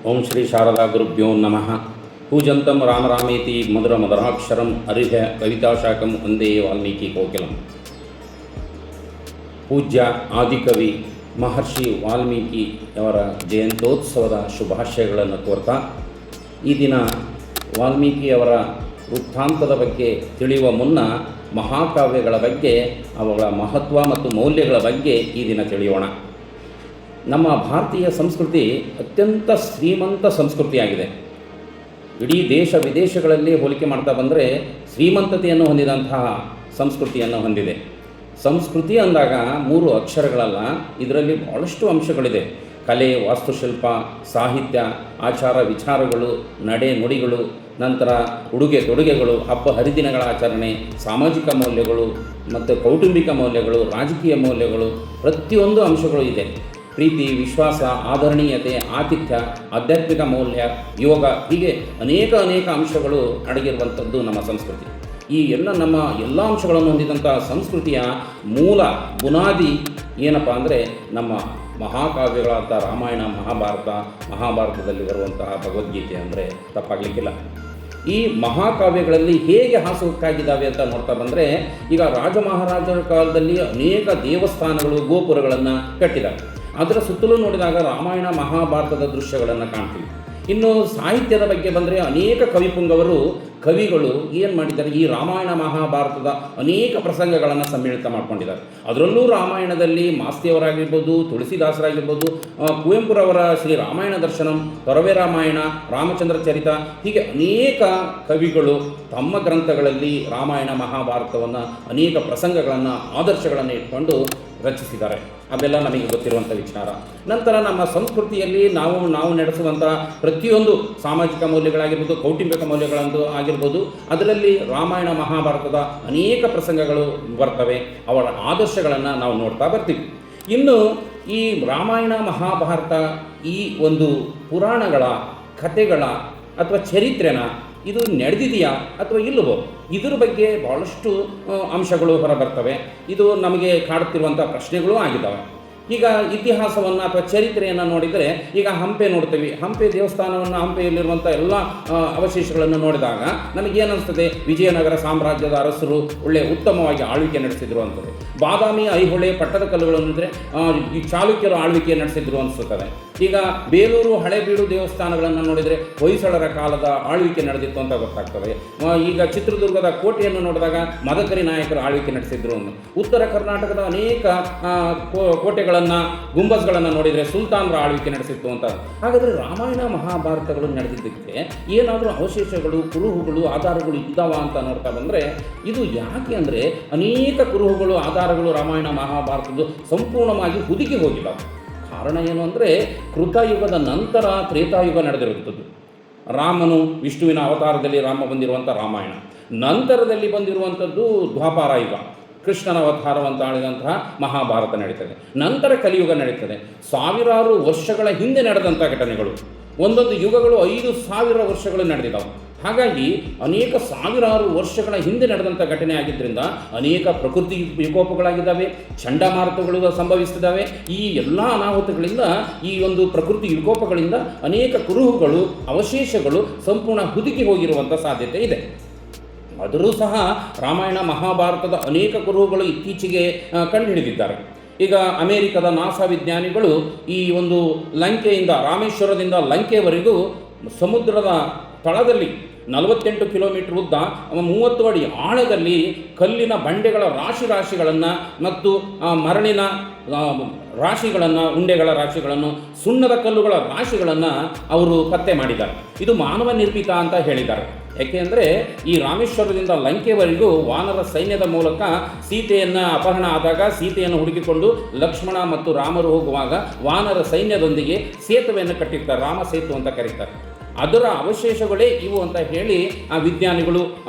ಓಂ ಶ್ರೀ ಶಾರದಾ ಗುರುಭ್ಯೋ ನಮಃ. ಕೂಜಂತಂ ರಾಮ ರಾಮೇತಿ ಮಧುರ ಮಧುರಾಕ್ಷರಂ ಅರಿಹ ಕವಿತಾಶಾಖಂ ವಂದೇ ವಾಲ್ಮೀಕಿ ಕೋಕಿಲಂ. ಪೂಜ್ಯ ಆದಿಕವಿ ಮಹರ್ಷಿ ವಾಲ್ಮೀಕಿಯವರ ಜಯಂತ್ಯೋತ್ಸವದ ಶುಭಾಶಯಗಳನ್ನು ಕೋರ್ತಾ, ಈ ದಿನ ವಾಲ್ಮೀಕಿಯವರ ವೃತ್ತಾಂತದ ಬಗ್ಗೆ ತಿಳಿಯುವ ಮುನ್ನ ಮಹಾಕಾವ್ಯಗಳ ಬಗ್ಗೆ, ಅವುಗಳ ಮಹತ್ವ ಮತ್ತು ಮೌಲ್ಯಗಳ ಬಗ್ಗೆ ಈ ದಿನ ತಿಳಿಯೋಣ. ನಮ್ಮ ಭಾರತೀಯ ಸಂಸ್ಕೃತಿ ಅತ್ಯಂತ ಶ್ರೀಮಂತ ಸಂಸ್ಕೃತಿಯಾಗಿದೆ. ಇಡೀ ದೇಶ ವಿದೇಶಗಳಲ್ಲಿ ಹೋಲಿಕೆ ಮಾಡ್ತಾ ಬಂದರೆ ಶ್ರೀಮಂತತೆಯನ್ನು ಹೊಂದಿದಂತಹ ಸಂಸ್ಕೃತಿಯನ್ನು ಹೊಂದಿದೆ. ಸಂಸ್ಕೃತಿ ಅಂದಾಗ 3 ಅಕ್ಷರಗಳಲ್ಲ, ಇದರಲ್ಲಿ ಭಾಳಷ್ಟು ಅಂಶಗಳಿದೆ. ಕಲೆ, ವಾಸ್ತುಶಿಲ್ಪ, ಸಾಹಿತ್ಯ, ಆಚಾರ ವಿಚಾರಗಳು, ನಡೆ ನುಡಿಗಳು, ನಂತರ ಉಡುಗೆ ತೊಡುಗೆಗಳು, ಹಬ್ಬ ಹರಿದಿನಗಳ ಆಚರಣೆ, ಸಾಮಾಜಿಕ ಮೌಲ್ಯಗಳು ಮತ್ತು ಕೌಟುಂಬಿಕ ಮೌಲ್ಯಗಳು, ರಾಜಕೀಯ ಮೌಲ್ಯಗಳು, ಪ್ರತಿಯೊಂದು ಅಂಶಗಳು ಇದೆ. ಪ್ರೀತಿ, ವಿಶ್ವಾಸ, ಆದರಣೀಯತೆ, ಆತಿಥ್ಯ, ಆಧ್ಯಾತ್ಮಿಕ ಮೌಲ್ಯ, ಯೋಗ, ಹೀಗೆ ಅನೇಕ ಅಂಶಗಳು ಅಡಗಿರುವಂಥದ್ದು ನಮ್ಮ ಸಂಸ್ಕೃತಿ. ಈ ನಮ್ಮ ಎಲ್ಲ ಅಂಶಗಳನ್ನು ಹೊಂದಿದಂಥ ಸಂಸ್ಕೃತಿಯ ಮೂಲ ಬುನಾದಿ ಏನಪ್ಪ ಅಂದರೆ ನಮ್ಮ ಮಹಾಕಾವ್ಯಗಳಾದ ರಾಮಾಯಣ, ಮಹಾಭಾರತದಲ್ಲಿ ಬರುವಂತಹ ಭಗವದ್ಗೀತೆ ಅಂದರೆ ತಪ್ಪಾಗಲಿಕ್ಕಿಲ್ಲ. ಈ ಮಹಾಕಾವ್ಯಗಳಲ್ಲಿ ಹೇಗೆ ಹಾಸುಹೊಕ್ಕಾಗಿದ್ದಾವೆ ಅಂತ ನೋಡ್ತಾ ಬಂದರೆ, ಈಗ ರಾಜ ಮಹಾರಾಜರ ಕಾಲದಲ್ಲಿ ಅನೇಕ ದೇವಸ್ಥಾನಗಳು, ಗೋಪುರಗಳನ್ನು ಕಟ್ಟಿದ್ದಾರೆ. ಅದರ ಸುತ್ತಲೂ ನೋಡಿದಾಗ ರಾಮಾಯಣ ಮಹಾಭಾರತದ ದೃಶ್ಯಗಳನ್ನು ಕಾಣ್ತೀವಿ. ಇನ್ನು ಸಾಹಿತ್ಯದ ಬಗ್ಗೆ ಬಂದರೆ ಅನೇಕ ಕವಿಗಳು ಏನು ಮಾಡಿದ್ದಾರೆ, ಈ ರಾಮಾಯಣ ಮಹಾಭಾರತದ ಅನೇಕ ಪ್ರಸಂಗಗಳನ್ನು ಸಮ್ಮಿಳಿತ ಮಾಡ್ಕೊಂಡಿದ್ದಾರೆ. ಅದರಲ್ಲೂ ರಾಮಾಯಣದಲ್ಲಿ ಮಾಸ್ತಿಯವರಾಗಿರ್ಬೋದು, ತುಳಸಿದಾಸರಾಗಿರ್ಬೋದು, ಕುವೆಂಪುರವರ ಶ್ರೀ ರಾಮಾಯಣ ದರ್ಶನಂ, ತೊರವೆ ರಾಮಾಯಣ, ರಾಮಚಂದ್ರ ಚರಿತ, ಹೀಗೆ ಅನೇಕ ಕವಿಗಳು ತಮ್ಮ ಗ್ರಂಥಗಳಲ್ಲಿ ರಾಮಾಯಣ ಮಹಾಭಾರತವನ್ನು ಅನೇಕ ಪ್ರಸಂಗಗಳನ್ನು, ಆದರ್ಶಗಳನ್ನು ಇಟ್ಕೊಂಡು ರಚಿಸಿದ್ದಾರೆ. ಅವೆಲ್ಲ ನಮಗೆ ಗೊತ್ತಿರುವಂಥ ವಿಚಾರ. ನಂತರ ನಮ್ಮ ಸಂಸ್ಕೃತಿಯಲ್ಲಿ ನಾವು ನಡೆಸುವಂಥ ಪ್ರತಿಯೊಂದು ಸಾಮಾಜಿಕ ಮೌಲ್ಯಗಳಾಗಿರ್ಬೋದು, ಕೌಟುಂಬಿಕ ಮೌಲ್ಯಗಳಂದು ಆಗಿರ್ಬೋದು, ಅದರಲ್ಲಿ ರಾಮಾಯಣ ಮಹಾಭಾರತದ ಅನೇಕ ಪ್ರಸಂಗಗಳು ಬರ್ತವೆ. ಅವರ ಆದರ್ಶಗಳನ್ನು ನಾವು ನೋಡ್ತಾ ಬರ್ತೀವಿ. ಇನ್ನು ಈ ರಾಮಾಯಣ ಮಹಾಭಾರತ ಈ ಒಂದು ಪುರಾಣಗಳ ಕಥೆಗಳ ಅಥವಾ ಚರಿತ್ರೆನ ಇದು ನಡೆದಿದೆಯಾ ಅಥವಾ ಇಲ್ಲವೋ, ಇದರ ಬಗ್ಗೆ ಭಾಳಷ್ಟು ಅಂಶಗಳು ಹೊರಬರ್ತವೆ. ಇದು ನಮಗೆ ಕಾಡುತ್ತಿರುವಂಥ ಪ್ರಶ್ನೆಗಳೂ ಆಗಿದ್ದಾವೆ. ಈಗ ಇತಿಹಾಸವನ್ನು ಅಥವಾ ಚರಿತ್ರೆಯನ್ನು ನೋಡಿದರೆ, ಈಗ ಹಂಪೆ ನೋಡ್ತೀವಿ. ಹಂಪೆ ದೇವಸ್ಥಾನವನ್ನು, ಹಂಪೆಯಲ್ಲಿರುವಂಥ ಎಲ್ಲ ಅವಶೇಷಗಳನ್ನು ನೋಡಿದಾಗ ನಮಗೇನಿಸ್ತದೆ, ವಿಜಯನಗರ ಸಾಮ್ರಾಜ್ಯದ ಅರಸರು ಉತ್ತಮವಾಗಿ ಆಳ್ವಿಕೆ ನಡೆಸಿದ್ರು ಅಂತದೆ. ಬಾದಾಮಿ, ಐಹೊಳೆ, ಪಟ್ಟದಕಲ್ಲುಗಳು ಅಂದರೆ ಈ ಚಾಲುಕ್ಯರು ಆಳ್ವಿಕೆ ನಡೆಸಿದ್ರು ಅನಿಸುತ್ತದೆ. ಈಗ ಬೇಲೂರು, ಹಳೆಬೀಡು ದೇವಸ್ಥಾನಗಳನ್ನು ನೋಡಿದರೆ ಹೊಯ್ಸಳರ ಕಾಲದ ಆಳ್ವಿಕೆ ನಡೆದಿತ್ತು ಅಂತ ಗೊತ್ತಾಗ್ತದೆ. ಈಗ ಚಿತ್ರದುರ್ಗದ ಕೋಟೆಯನ್ನು ನೋಡಿದಾಗ ಮದಕರಿ ನಾಯಕರು ಆಳ್ವಿಕೆ ನಡೆಸಿದ್ರು. ಉತ್ತರ ಕರ್ನಾಟಕದ ಅನೇಕ ಕೋಟೆಗಳನ್ನು, ಗುಂಬಸ್ಗಳನ್ನು ನೋಡಿದರೆ ಸುಲ್ತಾನರ ಆಳ್ವಿಕೆ ನಡೆಸಿತ್ತು ಅಂತ. ಹಾಗಾದರೆ ರಾಮಾಯಣ ಮಹಾಭಾರತಗಳು ನಡೆದಿದ್ದಕ್ಕೆ ಏನಾದರೂ ಅವಶೇಷಗಳು, ಕುರುಹುಗಳು, ಆಧಾರಗಳು ಇದ್ದಾವ ಅಂತ ನೋಡ್ತಾ ಬಂದರೆ, ಇದು ಯಾಕೆ ಅಂದರೆ ಅನೇಕ ಕುರುಹುಗಳು, ಆಧಾರಗಳು ರಾಮಾಯಣ ಮಹಾಭಾರತದ್ದು ಸಂಪೂರ್ಣವಾಗಿ ಹುದುಗಿ ಹೋಗಿದ್ದಾವೆ. ಕಾರಣ ಏನು ಅಂದರೆ, ಕೃತಯುಗದ ನಂತರ ತ್ರೇತಾಯುಗ ನಡೆದಿರುವಂಥದ್ದು. ರಾಮನು ವಿಷ್ಣುವಿನ ಅವತಾರದಲ್ಲಿ ರಾಮ ಬಂದಿರುವಂಥ ರಾಮಾಯಣ, ನಂತರದಲ್ಲಿ ಬಂದಿರುವಂಥದ್ದು ದ್ವಾಪಾರ ಯುಗ, ಕೃಷ್ಣನ ಅವತಾರವಂತ ಆಳಿದಂತಹ ಮಹಾಭಾರತ ನಡೀತದೆ. ನಂತರ ಕಲಿಯುಗ ನಡೀತದೆ. ಸಾವಿರಾರು ವರ್ಷಗಳ ಹಿಂದೆ ನಡೆದಂಥ ಘಟನೆಗಳು, ಒಂದೊಂದು ಯುಗಗಳು 5,000 ವರ್ಷಗಳು ನಡೆದಿದ್ದಾವೆ. ಹಾಗಾಗಿ ಅನೇಕ ಸಾವಿರಾರು ವರ್ಷಗಳ ಹಿಂದೆ ನಡೆದಂಥ ಘಟನೆ ಆಗಿದ್ದರಿಂದ ಅನೇಕ ಪ್ರಕೃತಿ ವಿಕೋಪಗಳಾಗಿದ್ದಾವೆ, ಚಂಡಮಾರುತಗಳು ಸಂಭವಿಸಿದ್ದಾವೆ. ಈ ಎಲ್ಲ ಅನಾಹುತಗಳಿಂದ, ಈ ಒಂದು ಪ್ರಕೃತಿ ವಿಕೋಪಗಳಿಂದ ಅನೇಕ ಕುರುಹುಗಳು, ಅವಶೇಷಗಳು ಸಂಪೂರ್ಣ ಹುದುಗಿ ಹೋಗಿರುವಂಥ ಸಾಧ್ಯತೆ ಇದೆ. ಆದರೂ ಸಹ ರಾಮಾಯಣ ಮಹಾಭಾರತದ ಅನೇಕ ಕುರುಹುಗಳು ಇತ್ತೀಚೆಗೆ ಕಂಡುಹಿಡಿದಿದ್ದಾರೆ. ಈಗ ಅಮೇರಿಕದ ನಾಸಾ ವಿಜ್ಞಾನಿಗಳು ಈ ಒಂದು ಲಂಕೆಯಿಂದ, ರಾಮೇಶ್ವರದಿಂದ ಲಂಕೆಯವರೆಗೂ ಸಮುದ್ರದ ತಳದಲ್ಲಿ 48 ಕಿಲೋಮೀಟರ್ ಉದ್ದ, 30 ಅಡಿ ಆಳದಲ್ಲಿ ಕಲ್ಲಿನ ಬಂಡೆಗಳ ರಾಶಿಗಳನ್ನು ಮತ್ತು ಮರಳಿನ ರಾಶಿಗಳನ್ನು, ಉಂಡೆಗಳ ರಾಶಿಗಳನ್ನು, ಸುಣ್ಣದ ಕಲ್ಲುಗಳ ರಾಶಿಗಳನ್ನು ಅವರು ಪತ್ತೆ ಮಾಡಿದ್ದಾರೆ. ಇದು ಮಾನವ ನಿರ್ಮಿತ ಅಂತ ಹೇಳಿದ್ದಾರೆ. ಯಾಕೆಂದರೆ ಈ ರಾಮೇಶ್ವರದಿಂದ ಲಂಕೆವರೆಗೂ ವಾನರ ಸೈನ್ಯದ ಮೂಲಕ ಸೀತೆಯನ್ನು ಅಪಹರಣ ಆದಾಗ ಸೀತೆಯನ್ನು ಹುಡುಕಿಕೊಂಡು ಲಕ್ಷ್ಮಣ ಮತ್ತು ರಾಮರು ಹೋಗುವಾಗ ವಾನರ ಸೈನ್ಯದೊಂದಿಗೆ ಸೇತುವೆಯನ್ನು ಕಟ್ಟಿರ್ತಾರೆ, ರಾಮ ಸೇತು ಅಂತ ಕರೀತಾರೆ. ಅದರ ಅವಶೇಷಗಳೇ ಇವು ಅಂತ ಹೇಳಿ ಆ ವಿಜ್ಞಾನಿಗಳು,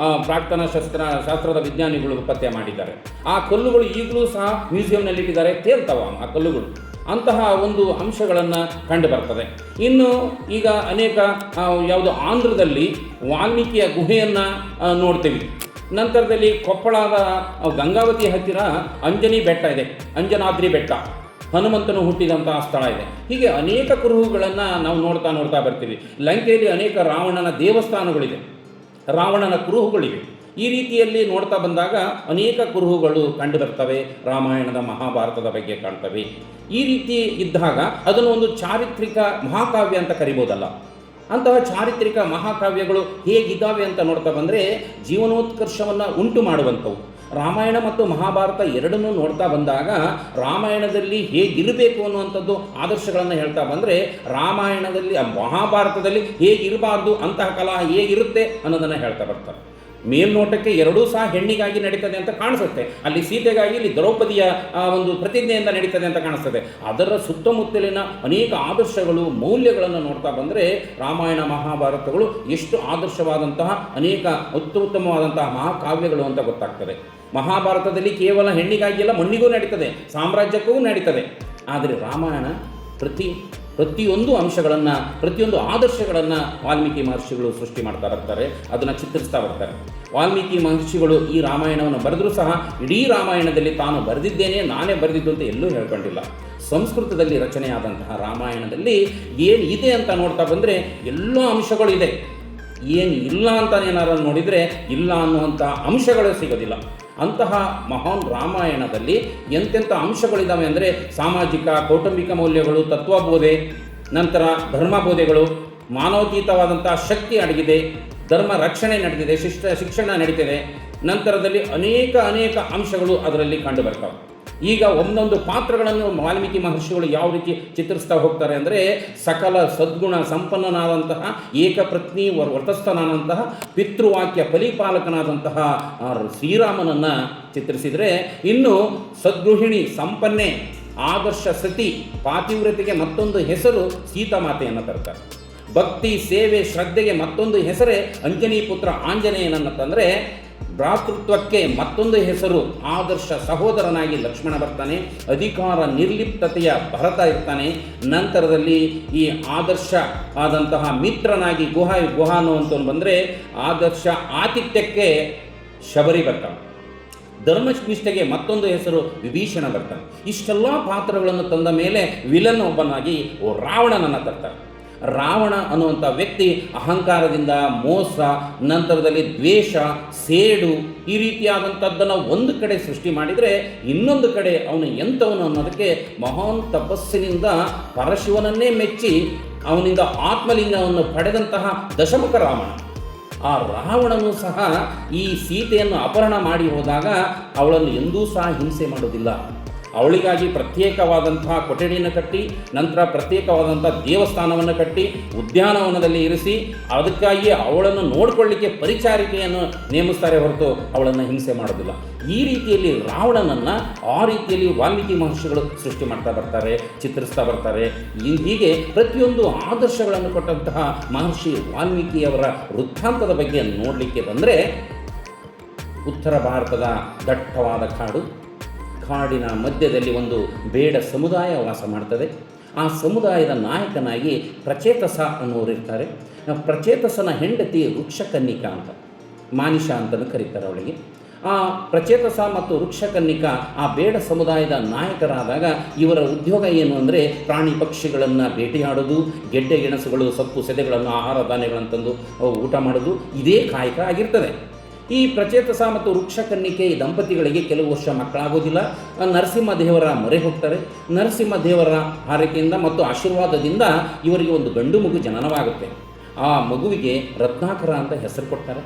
ಪ್ರಾಕ್ತನ ಶಾಸ್ತ್ರದ ವಿಜ್ಞಾನಿಗಳು ಪತ್ತೆ ಮಾಡಿದ್ದಾರೆ. ಆ ಕಲ್ಲುಗಳು ಈಗಲೂ ಸಹ ಮ್ಯೂಸಿಯಂನಲ್ಲಿಟ್ಟಿದ್ದಾರೆ, ತೇಲ್ತವ ಆ ಕಲ್ಲುಗಳು. ಅಂತಹ ಒಂದು ಅಂಶಗಳನ್ನು ಕಂಡು ಬರ್ತದೆ. ಇನ್ನು ಈಗ ಅನೇಕ ಯಾವುದು ಆಂಧ್ರದಲ್ಲಿ ವಾಲ್ಮೀಕಿಯ ಗುಹೆಯನ್ನು ನೋಡ್ತೀವಿ. ನಂತರದಲ್ಲಿ ಕೊಪ್ಪಳದ ಗಂಗಾವತಿ ಹತ್ತಿರ ಅಂಜನಿ ಬೆಟ್ಟ ಇದೆ, ಅಂಜನಾದ್ರಿ ಬೆಟ್ಟ. ಹನುಮಂತನು ಹುಟ್ಟಿದಂತಹ ಸ್ಥಳ ಇದೆ. ಹೀಗೆ ಅನೇಕ ಕುರುಹುಗಳನ್ನು ನಾವು ನೋಡ್ತಾ ಬರ್ತೀವಿ. ಲಂಕೆಯಲ್ಲಿ ಅನೇಕ ರಾವಣನ ದೇವಸ್ಥಾನಗಳಿದೆ, ರಾವಣನ ಕುರುಹುಗಳಿವೆ. ಈ ರೀತಿಯಲ್ಲಿ ನೋಡ್ತಾ ಬಂದಾಗ ಅನೇಕ ಕುರುಹುಗಳು ಕಂಡು ಬರ್ತವೆ, ರಾಮಾಯಣದ ಮಹಾಭಾರತದ ಬಗ್ಗೆ ಕಾಣ್ತವೆ. ಈ ರೀತಿ ಇದ್ದಾಗ ಅದನ್ನು ಒಂದು ಚಾರಿತ್ರಿಕ ಮಹಾಕಾವ್ಯ ಅಂತ ಕರಿಬೋದಲ್ಲ. ಅಂತಹ ಚಾರಿತ್ರಿಕ ಮಹಾಕಾವ್ಯಗಳು ಹೇಗಿದ್ದಾವೆ ಅಂತ ನೋಡ್ತಾ ಬಂದರೆ ಜೀವನೋತ್ಕರ್ಷವನ್ನು ಉಂಟು ಮಾಡುವಂಥವು. ರಾಮಾಯಣ ಮತ್ತು ಮಹಾಭಾರತ ಎರಡನ್ನೂ ನೋಡ್ತಾ ಬಂದಾಗ ರಾಮಾಯಣದಲ್ಲಿ ಹೇಗಿರಬೇಕು ಅನ್ನುವಂಥದ್ದು ಆದರ್ಶಗಳನ್ನು ಹೇಳ್ತಾ ಬಂದರೆ ರಾಮಾಯಣದಲ್ಲಿ ಮಹಾಭಾರತದಲ್ಲಿ ಹೇಗಿರಬಾರ್ದು, ಅಂತಹ ಕಲಾ ಹೇಗಿರುತ್ತೆ ಅನ್ನೋದನ್ನು ಹೇಳ್ತಾ ಬರ್ತಾರೆ. ಮೇಲ್ನೋಟಕ್ಕೆ ಎರಡೂ ಸಹ ಹೆಣ್ಣಿಗಾಗಿ ನಡೀತದೆ ಅಂತ ಕಾಣಿಸುತ್ತೆ, ಅಲ್ಲಿ ಸೀತೆಗಾಗಿ ಇಲ್ಲಿ ದ್ರೌಪದಿಯ ಒಂದು ಪ್ರತಿಜ್ಞೆಯಿಂದ ನಡೀತದೆ ಅಂತ ಕಾಣಿಸ್ತದೆ. ಅದರ ಸುತ್ತಮುತ್ತಲಿನ ಅನೇಕ ಆದರ್ಶಗಳು ಮೌಲ್ಯಗಳನ್ನು ನೋಡ್ತಾ ಬಂದರೆ ರಾಮಾಯಣ ಮಹಾಭಾರತಗಳು ಎಷ್ಟು ಆದರ್ಶವಾದಂತಹ ಅನೇಕ ಉತ್ತಮವಾದಂತಹ ಮಹಾಕಾವ್ಯಗಳು ಅಂತ ಗೊತ್ತಾಗ್ತದೆ. ಮಹಾಭಾರತದಲ್ಲಿ ಕೇವಲ ಹೆಣ್ಣಿಗಾಗಿ ಎಲ್ಲ ಮಣ್ಣಿಗೂ ನಡೀತದೆ, ಸಾಮ್ರಾಜ್ಯಕ್ಕೂ ನಡೀತದೆ. ಆದರೆ ರಾಮಾಯಣ ಪ್ರತಿಯೊಂದು ಅಂಶಗಳನ್ನು, ಪ್ರತಿಯೊಂದು ಆದರ್ಶಗಳನ್ನು ವಾಲ್ಮೀಕಿ ಮಹರ್ಷಿಗಳು ಸೃಷ್ಟಿ ಮಾಡ್ತಾ ಬರ್ತಾರೆ, ಅದನ್ನು ಚಿತ್ರಿಸ್ತಾ ಬರ್ತಾರೆ. ವಾಲ್ಮೀಕಿ ಮಹರ್ಷಿಗಳು ಈ ರಾಮಾಯಣವನ್ನು ಬರೆದರೂ ಸಹ ಇಡೀ ರಾಮಾಯಣದಲ್ಲಿ ತಾನು ಬರೆದಿದ್ದೇನೆ, ನಾನೇ ಬರೆದಿದ್ದು ಅಂತ ಎಲ್ಲೂ ಹೇಳ್ಕೊಂಡಿಲ್ಲ. ಸಂಸ್ಕೃತದಲ್ಲಿ ರಚನೆಯಾದಂತಹ ರಾಮಾಯಣದಲ್ಲಿ ಏನು ಇದೆ ಅಂತ ನೋಡ್ತಾ ಬಂದರೆ ಎಲ್ಲ ಅಂಶಗಳು ಇದೆ. ಏನು ಇಲ್ಲ ಅಂತ ಏನಾರು ನೋಡಿದರೆ ಇಲ್ಲ ಅನ್ನುವಂಥ ಅಂಶಗಳು ಸಿಗೋದಿಲ್ಲ. ಅಂತಹ ಮಹಾನ್ ರಾಮಾಯಣದಲ್ಲಿ ಎಂತೆಂಥ ಅಂಶಗಳಿದ್ದಾವೆ ಅಂದರೆ ಸಾಮಾಜಿಕ, ಕೌಟುಂಬಿಕ ಮೌಲ್ಯಗಳು, ತತ್ವಬೋಧೆ, ನಂತರ ಧರ್ಮಬೋಧೆಗಳು, ಮಾನವೋಚಿತವಾದಂಥ ಶಕ್ತಿ ಅಡಗಿದೆ, ಧರ್ಮ ರಕ್ಷಣೆ ನಡೆದಿದೆ, ಶಿಕ್ಷಣ ನಡೀತಿದೆ. ನಂತರದಲ್ಲಿ ಅನೇಕ ಅಂಶಗಳು ಅದರಲ್ಲಿ ಕಂಡು ಬರ್ತವೆ. ಈಗ ಒಂದೊಂದು ಪಾತ್ರಗಳನ್ನು ವಾಲ್ಮೀಕಿ ಮಹರ್ಷಿಗಳು ಯಾವ ರೀತಿ ಚಿತ್ರಿಸ್ತಾ ಹೋಗ್ತಾರೆ ಅಂದರೆ ಸಕಲ ಸದ್ಗುಣ ಸಂಪನ್ನನಾದಂತಹ ಏಕಪ್ರಜ್ಞಿ ವ್ರತಸ್ಥನಾದಂತಹ ಪಿತೃವಾಕ್ಯ ಪರಿಪಾಲಕನಾದಂತಹ ಶ್ರೀರಾಮನನ್ನು ಚಿತ್ರಿಸಿದರೆ, ಇನ್ನು ಸದ್ಗೃಹಿಣಿ ಸಂಪನ್ನೆ ಆದರ್ಶ ಸತಿ ಪಾತಿವ್ರತೆಗೆ ಮತ್ತೊಂದು ಹೆಸರು ಸೀತಾಮಾತೆಯನ್ನು ತರ್ತಾರೆ. ಭಕ್ತಿ ಸೇವೆ ಶ್ರದ್ಧೆಗೆ ಮತ್ತೊಂದು ಹೆಸರೇ ಅಂಜನಿ ಪುತ್ರ ಆಂಜನೇಯನನ್ನು ತಂದರೆ, ಭ್ರಾತೃತ್ವಕ್ಕೆ ಮತ್ತೊಂದು ಹೆಸರು ಆದರ್ಶ ಸಹೋದರನಾಗಿ ಲಕ್ಷ್ಮಣ ಬರ್ತಾನೆ, ಅಧಿಕಾರ ನಿರ್ಲಿಪ್ತತೆಯ ಭರತ ಇರ್ತಾನೆ. ನಂತರದಲ್ಲಿ ಈ ಆದರ್ಶ ಆದಂತಹ ಮಿತ್ರನಾಗಿ ಗುಹ ಅನ್ನುವಂಥವ್ನು ಬಂದರೆ ಆದರ್ಶ ಆತಿಥ್ಯಕ್ಕೆ ಶಬರಿ ಬರ್ತಾನೆ. ಧರ್ಮನಿಷ್ಠೆಗೆ ಮತ್ತೊಂದು ಹೆಸರು ವಿಭೀಷಣ ಬರ್ತಾನೆ. ಇಷ್ಟೆಲ್ಲ ಪಾತ್ರಗಳನ್ನು ತಂದ ಮೇಲೆ ವಿಲನ್ ಒಬ್ಬನಾಗಿ ರಾವಣನನ್ನು ತರ್ತಾರೆ. ರಾವಣ ಅನ್ನುವಂಥ ವ್ಯಕ್ತಿ ಅಹಂಕಾರದಿಂದ ಮೋಸ, ನಂತರದಲ್ಲಿ ದ್ವೇಷ, ಸೇಡು ಈ ರೀತಿಯಾದಂಥದ್ದನ್ನು ಒಂದು ಕಡೆ ಸೃಷ್ಟಿ ಮಾಡಿದರೆ, ಇನ್ನೊಂದು ಕಡೆ ಅವನು ಎಂಥವನು ಅನ್ನೋದಕ್ಕೆ ಮಹಾನ್ ತಪಸ್ಸಿನಿಂದ ಪರಶಿವನನ್ನೇ ಮೆಚ್ಚಿ ಅವನಿಂದ ಆತ್ಮಲಿಂಗವನ್ನು ಪಡೆದಂತಹ ದಶಮುಖ ರಾವಣ. ಆ ರಾವಣನು ಸಹ ಈ ಸೀತೆಯನ್ನು ಅಪಹರಣ ಮಾಡಿ ಹೋದಾಗ ಅವಳನ್ನು ಎಂದೂ ಸಹ ಹಿಂಸೆ ಮಾಡೋದಿಲ್ಲ. ಅವಳಿಗಾಗಿ ಪ್ರತ್ಯೇಕವಾದಂತಹ ಕೊಠಡಿಯನ್ನು ಕಟ್ಟಿ, ನಂತರ ಪ್ರತ್ಯೇಕವಾದಂಥ ದೇವಸ್ಥಾನವನ್ನು ಕಟ್ಟಿ ಉದ್ಯಾನವನದಲ್ಲಿ ಇರಿಸಿ ಅದಕ್ಕಾಗಿ ಅವಳನ್ನು ನೋಡಿಕೊಳ್ಳಿಕ್ಕೆ ಪರಿಚಾರಿಕೆಯನ್ನು ನೇಮಿಸ್ತಾರೆ ಹೊರತು ಅವಳನ್ನು ಹಿಂಸೆ ಮಾಡೋದಿಲ್ಲ. ಈ ರೀತಿಯಲ್ಲಿ ರಾವಣನನ್ನು ಆ ರೀತಿಯಲ್ಲಿ ವಾಲ್ಮೀಕಿ ಮಹರ್ಷಿಗಳು ಸೃಷ್ಟಿ ಮಾಡ್ತಾ ಬರ್ತಾರೆ, ಚಿತ್ರಿಸ್ತಾ ಬರ್ತಾರೆ. ಹೀಗೆ ಪ್ರತಿಯೊಂದು ಆದರ್ಶಗಳನ್ನು ಕೊಟ್ಟಂತಹ ಮಹರ್ಷಿ ವಾಲ್ಮೀಕಿಯವರ ವೃತ್ತಾಂತದ ಬಗ್ಗೆ ನೋಡಲಿಕ್ಕೆ ಬಂದರೆ, ಉತ್ತರ ಭಾರತದ ದಟ್ಟವಾದ ಕಾಡಿನ ಮಧ್ಯದಲ್ಲಿ ಒಂದು ಬೇಡ ಸಮುದಾಯ ವಾಸ ಮಾಡ್ತದೆ. ಆ ಸಮುದಾಯದ ನಾಯಕನಾಗಿ ಪ್ರಚೇತಸ ಅನ್ನೋರು ಇರ್ತಾರೆ. ಪ್ರಚೇತಸನ ಹೆಂಡತಿ ವೃಕ್ಷಕನ್ನಿಕಾ ಅಂತ, ಮಾನಿಷ ಅಂತಲೂ ಕರೀತಾರೆ ಅವಳಿಗೆ. ಆ ಪ್ರಚೇತಸ ಮತ್ತು ವೃಕ್ಷಕನ್ನಿಕಾ ಆ ಬೇಡ ಸಮುದಾಯದ ನಾಯಕರಾದಾಗ ಇವರ ಉದ್ಯೋಗ ಏನು ಅಂದರೆ ಪ್ರಾಣಿ ಪಕ್ಷಿಗಳನ್ನು ಬೇಟೆಯಾಡೋದು, ಗೆಡ್ಡೆ ಗೆಣಸುಗಳು, ಸೊಪ್ಪು ಸೆದೆಗಳನ್ನು, ಆಹಾರ ಧಾನ್ಯಗಳನ್ನು ತಂದು ಊಟ ಮಾಡೋದು, ಇದೇ ಕಾಯಕ ಆಗಿರ್ತದೆ. ಈ ಪ್ರಚೇತಸ ಮತ್ತು ವೃಕ್ಷಕನ್ನಿಕೆ ಈ ದಂಪತಿಗಳಿಗೆ ಕೆಲವು ವರ್ಷ ಮಕ್ಕಳಾಗೋದಿಲ್ಲ. ನರಸಿಂಹದೇವರ ಮೊರೆ ಹೋಗ್ತಾರೆ. ನರಸಿಂಹದೇವರ ಹಾರೈಕೆಯಿಂದ ಮತ್ತು ಆಶೀರ್ವಾದದಿಂದ ಇವರಿಗೆ ಒಂದು ಗಂಡು ಮಗು ಜನನವಾಗುತ್ತೆ. ಆ ಮಗುವಿಗೆ ರತ್ನಾಕರ ಅಂತ ಹೆಸರು ಕೊಡ್ತಾರೆ.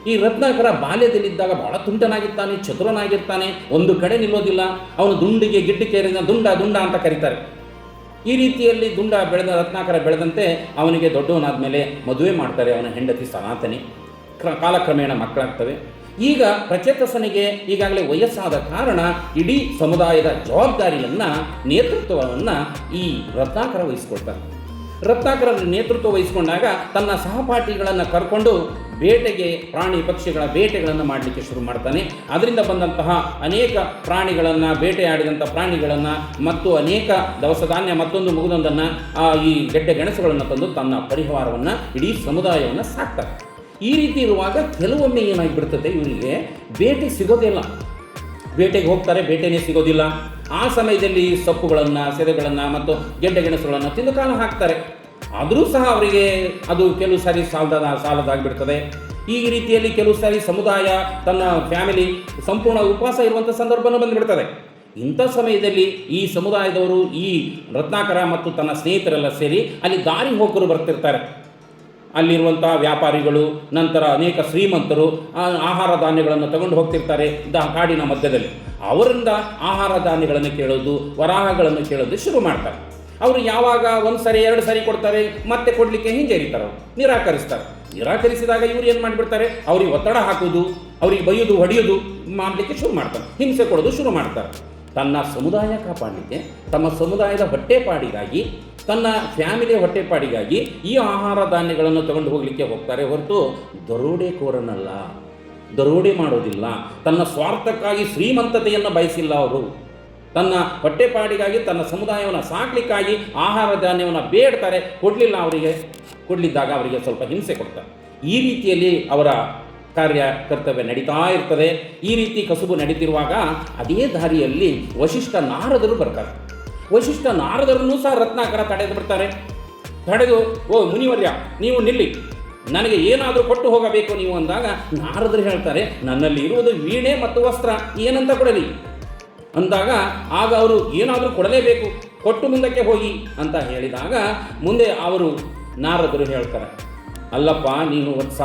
ಈ ರತ್ನಾಕರ ಬಾಲ್ಯದಲ್ಲಿದ್ದಾಗ ಭಾಳ ತುಂಟನಾಗಿರ್ತಾನೆ, ಚತುರನಾಗಿರ್ತಾನೆ, ಒಂದು ಕಡೆ ನಿಲ್ಲೋದಿಲ್ಲ. ಅವನು ದುಂಡಿಗೆ ಗಿಡ್ಡಿಕೇರಿನ ದುಂಡ ಅಂತ ಕರೀತಾರೆ. ಈ ರೀತಿಯಲ್ಲಿ ರತ್ನಾಕರ ಬೆಳೆದಂತೆ ಅವನಿಗೆ ದೊಡ್ಡವನಾದ ಮೇಲೆ ಮದುವೆ ಮಾಡ್ತಾರೆ. ಅವನ ಹೆಂಡತಿ ಸನಾತನಿ. ಕಾಲಕ್ರಮೇಣ ಮಕ್ಕಳಾಗ್ತವೆ. ಈಗ ಪ್ರಚೇತಸನಿಗೆ ಈಗಾಗಲೇ ವಯಸ್ಸಾದ ಕಾರಣ ಇಡೀ ಸಮುದಾಯದ ಜವಾಬ್ದಾರಿಯನ್ನು, ನೇತೃತ್ವವನ್ನು ಈ ರತ್ನಾಕರ ವಹಿಸ್ಕೊಳ್ತಾರೆ. ರತ್ನಾಕರ ನೇತೃತ್ವ ವಹಿಸಿಕೊಂಡಾಗ ತನ್ನ ಸಹಪಾಠಿಗಳನ್ನು ಕರ್ಕೊಂಡು ಬೇಟೆಗೆ, ಪ್ರಾಣಿ ಪಕ್ಷಿಗಳ ಬೇಟೆಗಳನ್ನು ಮಾಡಲಿಕ್ಕೆ ಶುರು ಮಾಡ್ತಾನೆ. ಅದರಿಂದ ಬಂದಂತಹ ಅನೇಕ ಪ್ರಾಣಿಗಳನ್ನು, ಬೇಟೆಯಾಡಿದಂಥ ಪ್ರಾಣಿಗಳನ್ನು ಮತ್ತು ಅನೇಕ ದವಸ ಧಾನ್ಯ ಮತ್ತೊಂದು ಮುಗಿದೊಂದನ್ನು, ಈ ಗೆಡ್ಡೆ ಗೆಣಸುಗಳನ್ನು ತಂದು ತನ್ನ ಪರಿವಾರವನ್ನು, ಇಡೀ ಸಮುದಾಯವನ್ನು ಸಾಕ್ತಾರೆ. ಈ ರೀತಿ ಇರುವಾಗ ಕೆಲವೊಮ್ಮೆ ಏನಾಗಿಬಿಡ್ತದೆ, ಇವರಿಗೆ ಬೇಟೆ ಸಿಗೋದಿಲ್ಲ. ಬೇಟೆಗೆ ಹೋಗ್ತಾರೆ, ಬೇಟೆನೇ ಸಿಗೋದಿಲ್ಲ. ಆ ಸಮಯದಲ್ಲಿ ಸೊಪ್ಪುಗಳನ್ನು, ಸೆರೆಗಳನ್ನು ಮತ್ತು ಗೆಡ್ಡೆ ಗೆಣಸುಗಳನ್ನು ತಿಂದು ಕಾಲ ಹಾಕ್ತಾರೆ. ಆದರೂ ಸಹ ಅವರಿಗೆ ಅದು ಕೆಲವು ಸಾರಿ ಸಾಲದಾಗಿಬಿಡ್ತದೆ. ಈ ರೀತಿಯಲ್ಲಿ ಕೆಲವು ಸಾರಿ ಸಮುದಾಯ, ತನ್ನ ಫ್ಯಾಮಿಲಿ ಸಂಪೂರ್ಣ ಉಪವಾಸ ಇರುವಂಥ ಸಂದರ್ಭನೂ ಬಂದುಬಿಡ್ತದೆ. ಇಂಥ ಸಮಯದಲ್ಲಿ ಈ ಸಮುದಾಯದವರು, ಈ ರತ್ನಾಕರ ಮತ್ತು ತನ್ನ ಸ್ನೇಹಿತರೆಲ್ಲ ಸೇರಿ ಅಲ್ಲಿ ದಾರಿ ಹೋಕರು ಬರ್ತಿರ್ತಾರೆ. ಅಲ್ಲಿರುವಂಥ ವ್ಯಾಪಾರಿಗಳು, ನಂತರ ಅನೇಕ ಶ್ರೀಮಂತರು ಆಹಾರ ಧಾನ್ಯಗಳನ್ನು ತಗೊಂಡು ಹೋಗ್ತಿರ್ತಾರೆ ಕಾಡಿನ ಮಧ್ಯದಲ್ಲಿ. ಅವರಿಂದ ಆಹಾರ ಧಾನ್ಯಗಳನ್ನು ಕೇಳೋದು, ವರಾಹಗಳನ್ನು ಕೇಳೋದು ಶುರು ಮಾಡ್ತಾರೆ. ಅವರು ಯಾವಾಗ ಒಂದು ಸರಿ 2 ಸರಿ ಕೊಡ್ತಾರೆ, ಮತ್ತೆ ಕೊಡಲಿಕ್ಕೆ ಹಿಂಜರಿತಾರೆ, ನಿರಾಕರಿಸ್ತಾರೆ. ನಿರಾಕರಿಸಿದಾಗ ಇವರು ಏನು ಮಾಡಿಬಿಡ್ತಾರೆ, ಅವ್ರಿಗೆ ಒತ್ತಡ ಹಾಕೋದು, ಅವ್ರಿಗೆ ಬೈಯೋದು, ಹೊಡೆಯೋದು ಮಾಡಲಿಕ್ಕೆ ಶುರು ಮಾಡ್ತಾರೆ, ಹಿಂಸೆ ಕೊಡೋದು ಶುರು ಮಾಡ್ತಾರೆ. ತನ್ನ ಸಮುದಾಯ ಕಾಪಾಡಲಿಕ್ಕೆ, ತಮ್ಮ ಸಮುದಾಯದ ಹೊಟ್ಟೆಪಾಡಿಗಾಗಿ, ತನ್ನ ಫ್ಯಾಮಿಲಿಯ ಹೊಟ್ಟೆಪಾಡಿಗಾಗಿ ಈ ಆಹಾರ ಧಾನ್ಯಗಳನ್ನು ತಗೊಂಡು ಹೋಗಲಿಕ್ಕೆ ಹೋಗ್ತಾರೆ ಹೊರತು ದರೋಡೆಕೋರನಲ್ಲ, ದರೋಡೆ ಮಾಡೋದಿಲ್ಲ. ತನ್ನ ಸ್ವಾರ್ಥಕ್ಕಾಗಿ ಶ್ರೀಮಂತತೆಯನ್ನು ಬಯಸಿಲ್ಲ. ಅವರು ತನ್ನ ಹೊಟ್ಟೆಪಾಡಿಗಾಗಿ, ತನ್ನ ಸಮುದಾಯವನ್ನು ಸಾಕಲಿಕ್ಕಾಗಿ ಆಹಾರ ಧಾನ್ಯವನ್ನು ಬೇಡ್ತಾರೆ. ಕೊಡಲಿಲ್ಲ, ಕೊಡಲಿದ್ದಾಗ ಅವರಿಗೆ ಸ್ವಲ್ಪ ಹಿಂಸೆ ಕೊಡ್ತಾರೆ. ಈ ರೀತಿಯಲ್ಲಿ ಅವರ ಕಾರ್ಯ ಕರ್ತವ್ಯ ನಡೀತಾ ಇರ್ತದೆ. ಈ ರೀತಿ ಕಸುಬು ನಡೀತಿರುವಾಗ ಅದೇ ದಾರಿಯಲ್ಲಿ ವಶಿಷ್ಠ ನಾರದರು ಬರ್ತಾರೆ. ವಶಿಷ್ಠ ನಾರದರನ್ನು ಸಹ ರತ್ನಾಕರ ತಡೆದು ಬಿಡ್ತಾರೆ. ತಡೆದು, ಓ ಮುನಿವರ್ಯ, ನೀವು ನಿಲ್ಲಿ, ನನಗೆ ಏನಾದರೂ ಕೊಟ್ಟು ಹೋಗಬೇಕು ನೀವು ಅಂದಾಗ ನಾರದರು ಹೇಳ್ತಾರೆ, ನನ್ನಲ್ಲಿ ಇರುವುದು ವೀಣೆ ಮತ್ತು ವಸ್ತ್ರ, ಏನಂತ ಕೊಡಲಿ ಅಂದಾಗ ಆಗ ಅವರು ಏನಾದರೂ ಕೊಡಲೇಬೇಕು, ಕೊಟ್ಟು ಮುಂದಕ್ಕೆ ಹೋಗಿ ಅಂತ ಹೇಳಿದಾಗ ಮುಂದೆ ಅವರು ನಾರದರು ಹೇಳ್ತಾರೆ, ಅಲ್ಲಪ್ಪ ನೀನು ವತ್ಸ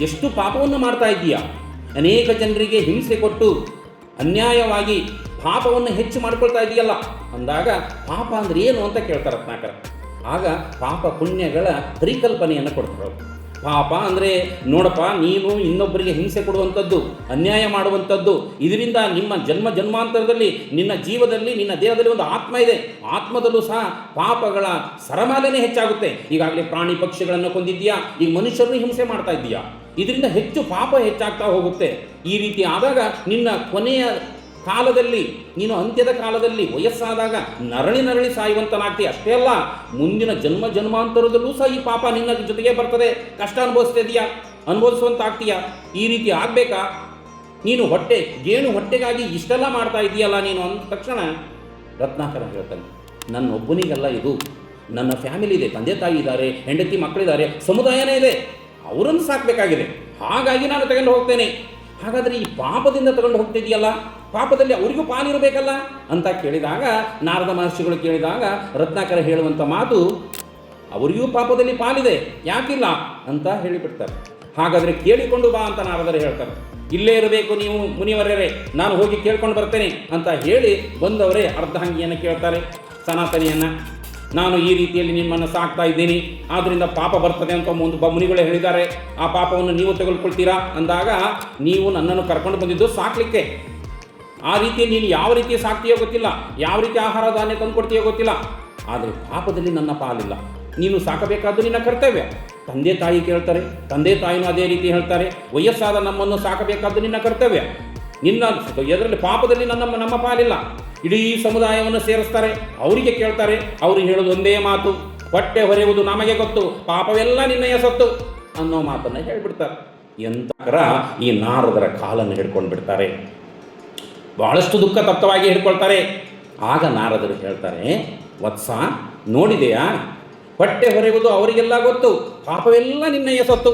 ಎಷ್ಟು ಪಾಪವನ್ನು ಮಾಡ್ತಾ ಇದ್ದೀಯಾ, ಅನೇಕ ಜನರಿಗೆ ಹಿಂಸೆ ಕೊಟ್ಟು ಅನ್ಯಾಯವಾಗಿ ಪಾಪವನ್ನು ಹೆಚ್ಚು ಮಾಡ್ಕೊಳ್ತಾ ಇದೆಯಲ್ಲ ಅಂದಾಗ ಪಾಪ ಅಂದರೆ ಏನು ಅಂತ ಕೇಳ್ತಾರೆ ರತ್ನಾಕರ. ಆಗ ಪಾಪ ಪುಣ್ಯಗಳ ಪರಿಕಲ್ಪನೆಯನ್ನು ಕೊಡ್ತಾರೆ. ಪಾಪ ಅಂದರೆ ನೋಡಪ್ಪ, ನೀನು ಇನ್ನೊಬ್ಬರಿಗೆ ಹಿಂಸೆ ಕೊಡುವಂಥದ್ದು, ಅನ್ಯಾಯ ಮಾಡುವಂಥದ್ದು, ಇದರಿಂದ ನಿಮ್ಮ ಜನ್ಮಾಂತರದಲ್ಲಿ ನಿನ್ನ ಜೀವದಲ್ಲಿ, ನಿನ್ನ ದೇಹದಲ್ಲಿ ಒಂದು ಆತ್ಮ ಇದೆ, ಆತ್ಮದಲ್ಲೂ ಸಹ ಪಾಪಗಳ ಸರಮಾಲೆನೇ ಹೆಚ್ಚಾಗುತ್ತೆ. ಈಗಾಗಲೇ ಪ್ರಾಣಿ ಪಕ್ಷಿಗಳನ್ನು ಕೊಂದಿದ್ದೀಯಾ, ಈಗ ಮನುಷ್ಯರನ್ನು ಹಿಂಸೆ ಮಾಡ್ತಾ ಇದ್ದೀಯಾ, ಇದರಿಂದ ಹೆಚ್ಚು ಪಾಪ ಹೆಚ್ಚಾಗ್ತಾ ಹೋಗುತ್ತೆ. ಈ ರೀತಿ ಆದಾಗ ನಿನ್ನ ಕೊನೆಯ ಕಾಲದಲ್ಲಿ, ನೀನು ಅಂತ್ಯದ ಕಾಲದಲ್ಲಿ ವಯಸ್ಸಾದಾಗ ನರಳಿ ಸಾಯುವಂತನಾಗ್ತೀಯ. ಅಷ್ಟೇ ಅಲ್ಲ, ಮುಂದಿನ ಜನ್ಮಾಂತರದಲ್ಲೂ ಸಹ ಈ ಪಾಪ ನಿನ್ನ ಜೊತೆಗೆ ಬರ್ತದೆ, ಕಷ್ಟ ಅನುಭವಿಸುವಂತಾಗ್ತೀಯ. ಈ ರೀತಿ ಆಗಬೇಕಾ? ನೀನು ಹೊಟ್ಟೆಗಾಗಿ ಇಷ್ಟೆಲ್ಲ ಮಾಡ್ತಾ ಇದೆಯಲ್ಲ ನೀನು ಅಂದ ತಕ್ಷಣ ರತ್ನಾಕರ ಹೇಳ್ತಾನೆ, ನನ್ನೊಬ್ಬನಿಗೆಲ್ಲ ಇದು, ನನ್ನ ಫ್ಯಾಮಿಲಿ ಇದೆ, ತಂದೆ ತಾಯಿ ಇದ್ದಾರೆ, ಹೆಂಡತಿ ಮಕ್ಕಳಿದ್ದಾರೆ, ಸಮುದಾಯನೇ ಇದೆ, ಅವರನ್ನು ಸಾಕಬೇಕಾಗಿದೆ, ಹಾಗಾಗಿ ನಾನು ತಗೊಂಡು ಹೋಗ್ತೇನೆ. ಹಾಗಾದರೆ ಈ ಪಾಪದಿಂದ ತಗೊಂಡು ಹೋಗ್ತಿದೆಯಲ್ಲ, ಪಾಪದಲ್ಲಿ ಅವರಿಗೂ ಪಾಲಿರಬೇಕಲ್ಲ ಅಂತ ಕೇಳಿದಾಗ, ನಾರದ ಮಹರ್ಷಿಗಳು ಕೇಳಿದಾಗ ರತ್ನಾಕರ ಹೇಳುವಂಥ ಮಾತು, ಅವರಿಗೂ ಪಾಪದಲ್ಲಿ ಪಾಲಿದೆ, ಯಾಕಿಲ್ಲ ಅಂತ ಹೇಳಿಬಿಡ್ತಾರೆ. ಹಾಗಾದರೆ ಕೇಳಿಕೊಂಡು ಬಾ ಅಂತ ನಾರದರು ಹೇಳ್ತಾರೆ. ಇಲ್ಲೇ ಇರಬೇಕು ನೀವು ಮುನಿವರ್ಯರೇ, ನಾನು ಹೋಗಿ ಕೇಳ್ಕೊಂಡು ಬರ್ತೇನೆ ಅಂತ ಹೇಳಿ ಬಂದವರೇ ಅರ್ಧಾಂಗಿಯನ್ನು ಕೇಳ್ತಾರೆ, ಸನಾತನಿಯನ್ನು. ನಾನು ಈ ರೀತಿಯಲ್ಲಿ ನಿಮ್ಮನ್ನು ಸಾಕ್ತಾ ಇದ್ದೀನಿ, ಆದ್ದರಿಂದ ಪಾಪ ಬರ್ತದೆ ಅಂತ ಒಂದು ಮುನಿಗಳೇ ಹೇಳಿದ್ದಾರೆ, ಆ ಪಾಪವನ್ನು ನೀವು ತೆಗೆದುಕೊಳ್ತೀರಾ ಅಂದಾಗ, ನೀವು ನನ್ನನ್ನು ಕರ್ಕೊಂಡು ಬಂದಿದ್ದು ಸಾಕಲಿಕ್ಕೆ, ಆ ರೀತಿ ನೀನು ಯಾವ ರೀತಿ ಸಾಕ್ತೀಯೋ ಗೊತ್ತಿಲ್ಲ, ಯಾವ ರೀತಿ ಆಹಾರ ಧಾನ್ಯ ತಂದು ಕೊಡ್ತೀಯೋ ಗೊತ್ತಿಲ್ಲ, ಆದರೆ ಪಾಪದಲ್ಲಿ ನನ್ನ ಪಾಲಿಲ್ಲ, ನೀನು ಸಾಕಬೇಕಾದ್ದು ನಿನ್ನ ಕರ್ತವ್ಯ. ತಂದೆ ತಾಯಿ ಕೇಳ್ತಾರೆ, ತಂದೆ ತಾಯಿನೂ ಅದೇ ರೀತಿ ಹೇಳ್ತಾರೆ, ವಯಸ್ಸಾದ ನಮ್ಮನ್ನು ಸಾಕಬೇಕಾದ್ದು ನಿನ್ನ ಕರ್ತವ್ಯ, ನಿನ್ನ ಇದರಲ್ಲಿ ಪಾಪದಲ್ಲಿ ನಮ್ಮ ಪಾಲಿಲ್ಲ. ಇಡೀ ಸಮುದಾಯವನ್ನು ಸೇರಿಸ್ತಾರೆ, ಅವರಿಗೆ ಕೇಳ್ತಾರೆ, ಅವ್ರಿಗೆ ಹೇಳೋದು ಒಂದೇ ಮಾತು, ಹೊಟ್ಟೆ ಹೊರೆಯುವುದು ನಮಗೆ ಗೊತ್ತು, ಪಾಪವೆಲ್ಲ ನಿನ್ನೆಯ ಸತ್ತು ಅನ್ನೋ ಮಾತನ್ನು ಹೇಳಿಬಿಡ್ತಾರೆ. ಎಂತರ ಈ ನಾರದರ ಕಾಲನ್ನು ಹಿಡ್ಕೊಂಡು ಬಿಡ್ತಾರೆ, ಬಹಳಷ್ಟು ದುಃಖ ತಪ್ತವಾಗಿ ಹಿಡ್ಕೊಳ್ತಾರೆ. ಆಗ ನಾರದರು ಹೇಳ್ತಾರೆ, ವತ್ಸ ನೋಡಿದೆಯಾ, ಹೊಟ್ಟೆ ಹೊರೆಯುವುದು ಅವರಿಗೆಲ್ಲ ಗೊತ್ತು, ಪಾಪವೆಲ್ಲ ನಿನ್ನೆಯ ಸತ್ತು.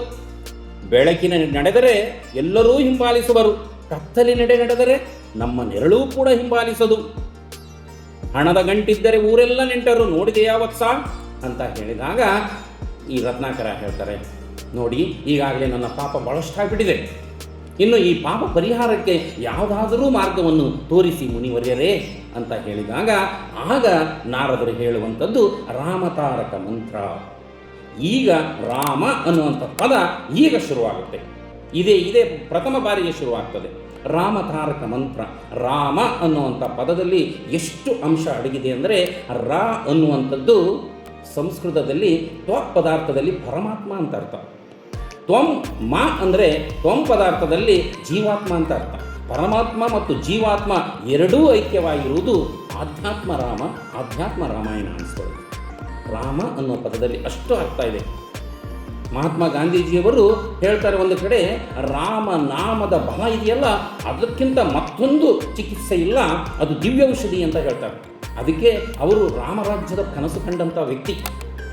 ಬೆಳಕಿನ ನಡೆದರೆ ಎಲ್ಲರೂ ಹಿಂಬಾಲಿಸುವರು, ಕತ್ತಲಿನ ನಡೆದರೆ ನಮ್ಮ ನೆರಳೂ ಕೂಡ ಹಿಂಬಾಲಿಸದು. ಹಣದ ಗಂಟಿದ್ದರೆ ಊರೆಲ್ಲ ನೆಂಟರು, ನೋಡಿದೆಯಾ ವತ್ಸ ಅಂತ ಹೇಳಿದಾಗ ಈ ರತ್ನಾಕರ ಹೇಳ್ತಾರೆ, ನೋಡಿ ಈಗಾಗಲೇ ನನ್ನ ಪಾಪ ಬಹಳಷ್ಟಾಗ್ಬಿಟ್ಟಿದೆ, ಇನ್ನು ಈ ಪಾಪ ಪರಿಹಾರಕ್ಕೆ ಯಾವುದಾದರೂ ಮಾರ್ಗವನ್ನು ತೋರಿಸಿ ಮುನಿವರ್ಯರೇ ಅಂತ ಹೇಳಿದಾಗ ಆಗ ನಾರದರು ಹೇಳುವಂಥದ್ದು ರಾಮತಾರಕ ಮಂತ್ರ. ಈಗ ರಾಮ ಅನ್ನುವಂಥ ಪದ ಈಗ ಶುರುವಾಗುತ್ತೆ, ಇದೇ ಪ್ರಥಮ ಬಾರಿಗೆ ಶುರುವಾಗ್ತದೆ. ರಾಮತಾರಕ ಮಂತ್ರ. ರಾಮ ಅನ್ನುವಂಥ ಪದದಲ್ಲಿ ಎಷ್ಟು ಅಂಶ ಅಡಗಿದೆ ಅಂದರೆ, ರಾ ಅನ್ನುವಂಥದ್ದು ಸಂಸ್ಕೃತದಲ್ಲಿ ತ್ವಕ್ ಪದಾರ್ಥದಲ್ಲಿ ಪರಮಾತ್ಮ ಅಂತ ಅರ್ಥ, ತ್ವಂ ಮಾ ಅಂದರೆ ತ್ವಂ ಪದಾರ್ಥದಲ್ಲಿ ಜೀವಾತ್ಮ ಅಂತ ಅರ್ಥ. ಪರಮಾತ್ಮ ಮತ್ತು ಜೀವಾತ್ಮ ಎರಡೂ ಐಕ್ಯವಾಗಿರುವುದು ಆಧ್ಯಾತ್ಮ ರಾಮಾಯಣ ಅನಿಸ್ಕೊಳ್ಳಿ. ರಾಮ ಅನ್ನೋ ಪದದಲ್ಲಿ ಅಷ್ಟು ಅರ್ಥ ಇದೆ. ಮಹಾತ್ಮ ಗಾಂಧೀಜಿಯವರು ಹೇಳ್ತಾರೆ ಒಂದು ಕಡೆ, ರಾಮ ನಾಮದ ಬಲ ಇದೆಯಲ್ಲ ಅದಕ್ಕಿಂತ ಮತ್ತೊಂದು ಚಿಕಿತ್ಸೆ ಇಲ್ಲ, ಅದು ದಿವ್ಯೌಷಧಿ ಅಂತ ಹೇಳ್ತಾರೆ. ಅದಕ್ಕೆ ಅವರು ರಾಮರಾಜ್ಯದ ಕನಸು ಕಂಡಂಥ ವ್ಯಕ್ತಿ.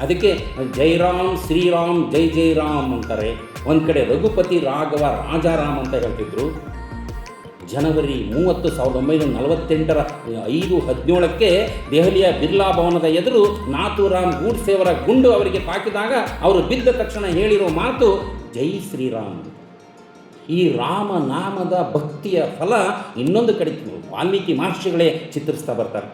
ಅದಕ್ಕೆ ಜೈ ರಾಮ್ ಶ್ರೀರಾಮ್ ಜೈ ಜೈ ರಾಮ್ ಅಂತಾರೆ. ಒಂದು ಕಡೆ ರಘುಪತಿ ರಾಘವ ರಾಜಾರಾಮ್ ಅಂತ ಹೇಳ್ತಿದ್ರು. ಜನವರಿ 30, 1948 5:17 ದೆಹಲಿಯ ಬಿರ್ಲಾ ಭವನದ ಎದುರು ನಾಥೂರಾಮ್ ಗೂಡ್ಸೆಯವರ ಗುಂಡು ಅವರಿಗೆ ತಾಕಿದಾಗ ಅವರು ಬಿದ್ದ ತಕ್ಷಣ ಹೇಳಿರೋ ಮಾತು ಜೈ ಶ್ರೀರಾಮ್. ಈ ರಾಮನಾಮದ ಭಕ್ತಿಯ ಫಲ ಇನ್ನೊಂದು ಕಡೆ ವಾಲ್ಮೀಕಿ ಮಹರ್ಷಿಗಳೇ ಚಿತ್ರಿಸ್ತಾ ಬರ್ತಾರೆ.